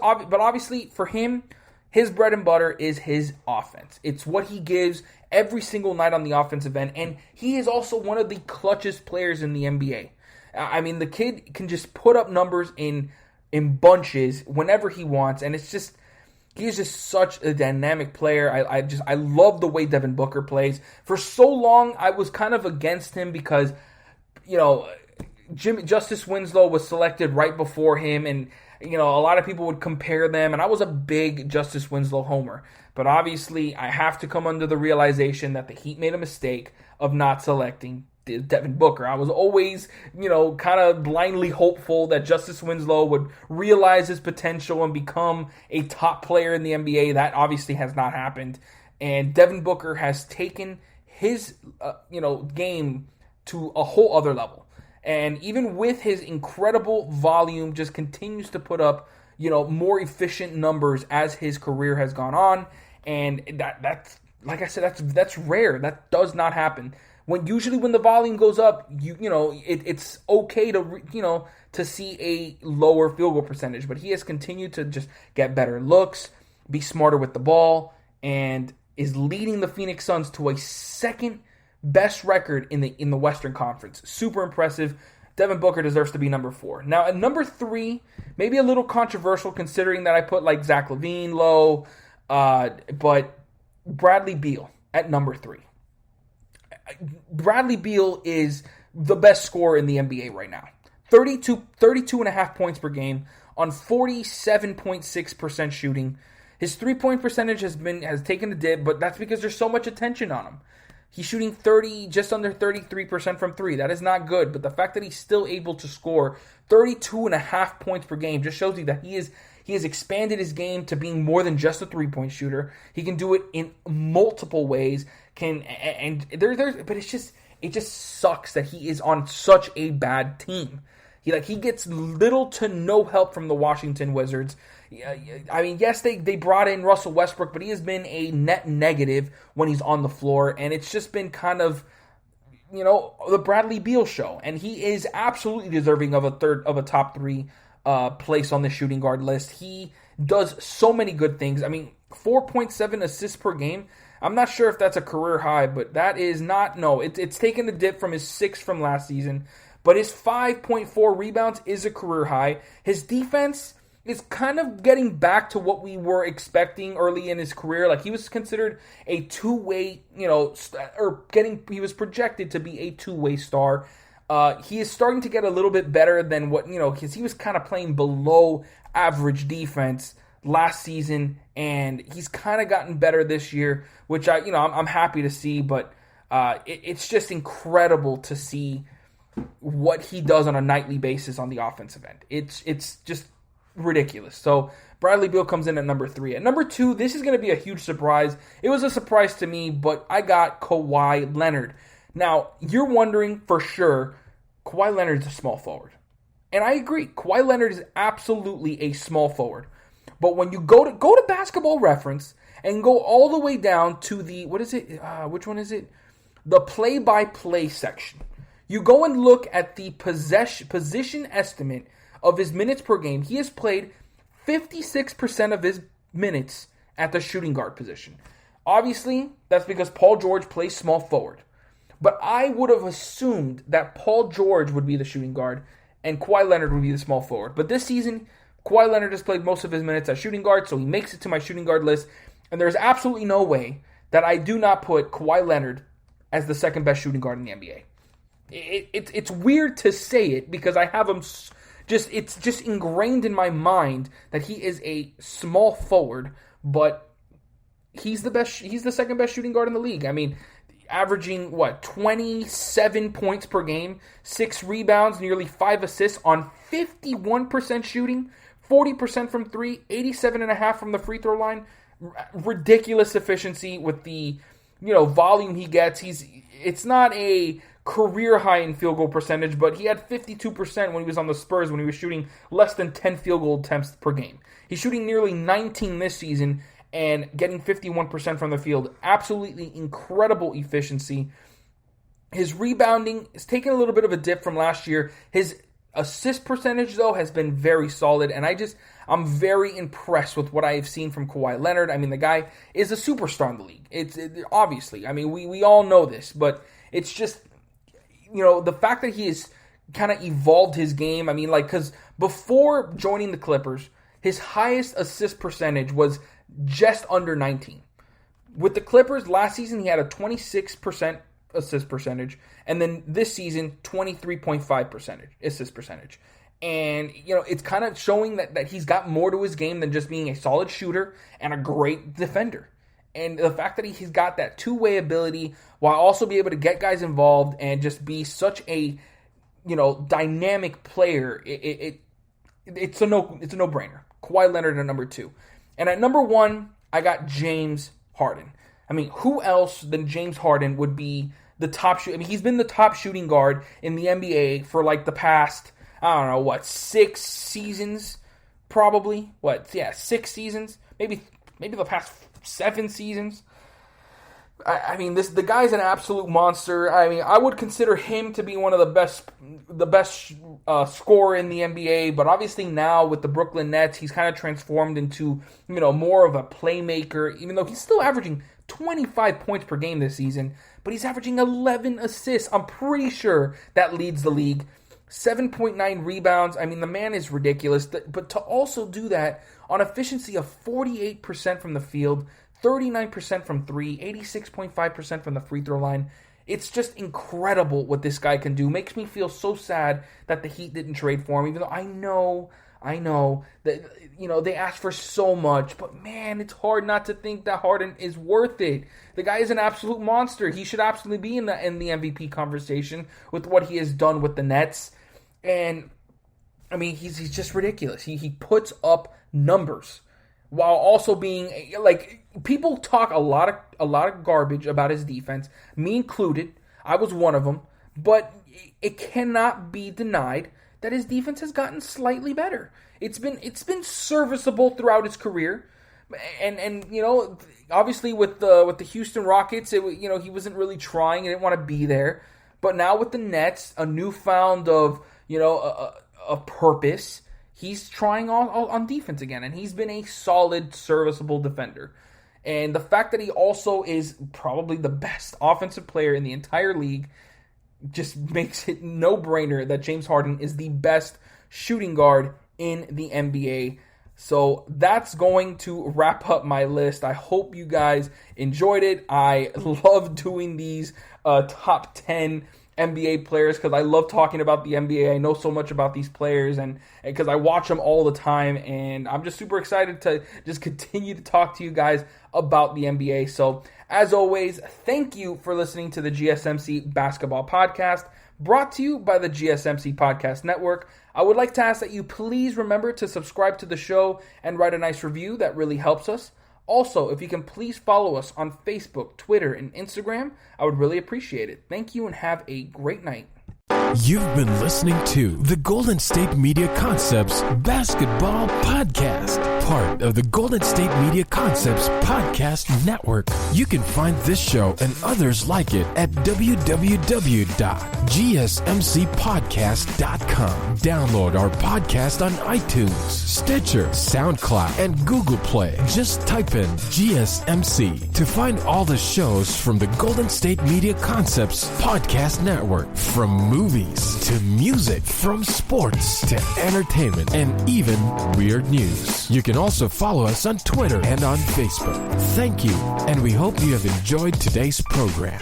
obviously for him, his bread and butter is his offense. It's what he gives every single night on the offensive end, and he is also one of the clutchest players in the NBA. I mean, the kid can just put up numbers in bunches whenever he wants, and he is just such a dynamic player. I love the way Devin Booker plays. For so long, I was kind of against him because, Justice Winslow was selected right before him, and a lot of people would compare them, and I was a big Justice Winslow homer. But obviously, I have to come under the realization that the Heat made a mistake of not selecting Devin Booker. I was always, kind of blindly hopeful that Justice Winslow would realize his potential and become a top player in the NBA. That obviously has not happened. And Devin Booker has taken his, game to a whole other level. And even with his incredible volume, just continues to put up, more efficient numbers as his career has gone on. And that's, like I said, that's rare. That does not happen. Usually when the volume goes up, it's okay to see a lower field goal percentage. But he has continued to just get better looks, be smarter with the ball, and is leading the Phoenix Suns to a second best record in the Western Conference. Super impressive. Devin Booker deserves to be number 4. Now, at number 3, maybe a little controversial considering that I put like Zach Levine low, but Bradley Beal at number 3. Bradley Beal is the best scorer in the NBA right now. 32.5 points per game on 47.6% shooting. His three-point percentage has taken a dip, but that's because there's so much attention on him. He's shooting just under 33% from 3. That is not good, but the fact that he's still able to score 32.5 points per game just shows you that he has expanded his game to being more than just a three-point shooter. He can do it in multiple ways. But it just sucks that he is on such a bad team. He gets little to no help from the Washington Wizards. I mean, yes, they brought in Russell Westbrook, but he has been a net negative when he's on the floor, and it's just been kind of, the Bradley Beal show. And he is absolutely deserving of a top 3 place on the shooting guard list. He does so many good things. I mean, 4.7 assists per game. I'm not sure if that's a career high, but that is not. No, it's taken a dip from his 6 from last season. But his 5.4 rebounds is a career high. His defense is kind of getting back to what we were expecting early in his career. Like, he was considered a two-way, he was projected to be a two-way star. He is starting to get a little bit better than what, because he was kind of playing below average defense last season, and he's kind of gotten better this year, which I'm happy to see, but it's just incredible to see what he does on a nightly basis on the offensive end. It's just ridiculous. So Bradley Beal comes in at number 3. At number 2, this is going to be a huge surprise. It was a surprise to me, but I got Kawhi Leonard. Now, you're wondering for sure, Kawhi Leonard is a small forward. And I agree. Kawhi Leonard is absolutely a small forward. But when you go to Basketball Reference and go all the way down to the, which one is it? The play-by-play section. You go and look at the position estimate of his minutes per game. He has played 56% of his minutes at the shooting guard position. Obviously, that's because Paul George plays small forward. But I would have assumed that Paul George would be the shooting guard and Kawhi Leonard would be the small forward. But this season, Kawhi Leonard has played most of his minutes at shooting guard, so he makes it to my shooting guard list. And there's absolutely no way that I do not put Kawhi Leonard as the second best shooting guard in the NBA. It's weird to say it because I have him it's just ingrained in my mind that he is a small forward, but he's the second best shooting guard in the league. I mean, averaging 27 points per game, 6 rebounds, nearly 5 assists on 51% shooting, 40% from 3, 87.5 from the free throw line. Ridiculous efficiency with the volume he gets. It's not a career high in field goal percentage, but he had 52% when he was on the Spurs when he was shooting less than 10 field goal attempts per game. He's shooting nearly 19 this season and getting 51% from the field. Absolutely incredible efficiency. His rebounding is taking a little bit of a dip from last year. His assist percentage, though, has been very solid, and I'm very impressed with what I have seen from Kawhi Leonard. I mean, the guy is a superstar in the league. Obviously. I mean, we all know this, but it's just, the fact that he has kind of evolved his game. I mean, because before joining the Clippers, his highest assist percentage was just under 19. With the Clippers, last season, he had a 26% assist percentage, and then this season, 23.5% assist percentage. And, it's kind of showing that he's got more to his game than just being a solid shooter and a great defender. And the fact that he's got that two-way ability while also be able to get guys involved and just be such a, dynamic player, it's a no-brainer. Kawhi Leonard at number 2. And at number 1, I got James Harden. I mean, who else than James Harden would be the top shooter? I mean, he's been the top shooting guard in the NBA for the past, 6 seasons, probably. 6 seasons? Maybe the past 7 seasons. I mean, the guy's an absolute monster. I mean, I would consider him to be one of the best scorer in the NBA. But obviously now with the Brooklyn Nets, he's kind of transformed into more of a playmaker. Even though he's still averaging 25 points per game this season, but he's averaging 11 assists. I'm pretty sure that leads the league. 7.9 rebounds. I mean, the man is ridiculous. But to also do that on efficiency of 48% from the field, 39% from three, 86.5% from the free throw line. It's just incredible what this guy can do. Makes me feel so sad that the Heat didn't trade for him, even though I know that, you know, they asked for so much, but man, it's hard not to think that Harden is worth it. The guy is an absolute monster. He should absolutely be in the MVP conversation with what he has done with the Nets. And I mean, he's just ridiculous. He puts up numbers while also being like, people talk a lot of garbage about his defense, me included. I was one of them, but it cannot be denied that his defense has gotten slightly better. It's been serviceable throughout his career, and you know, obviously with the Houston Rockets, he wasn't really trying. He didn't want to be there. But now with the Nets, a newfound of, you know, a purpose, he's trying on defense again, and he's been a solid, serviceable defender. And the fact that he also is probably the best offensive player in the entire league just makes it no-brainer that James Harden is the best shooting guard in the NBA. So that's going to wrap up my list. I hope you guys enjoyed it. I love doing these top 10 NBA players because I love talking about the NBA. I know so much about these players and because I watch them all the time, and I'm just super excited to just continue to talk to you guys about the NBA. So as always, thank you for listening to the GSMC Basketball Podcast, brought to you by the GSMC Podcast Network. I would like to ask that you please remember to subscribe to the show and write a nice review. That really helps us. Also, if you can please follow us on Facebook, Twitter, and Instagram, I would really appreciate it. Thank you and have a great night. You've been listening to the Golden State Media Concepts Basketball Podcast, part of the Golden State Media Concepts Podcast Network. You can find this show and others like it at www.gsmcpodcast.com. Download our podcast on iTunes, Stitcher, SoundCloud, and Google Play. Just type in GSMC to find all the shows from the Golden State Media Concepts Podcast Network, from movies to music, from sports to entertainment, and even weird news. You can also follow us on Twitter and on Facebook. Thank you, and we hope you have enjoyed today's program.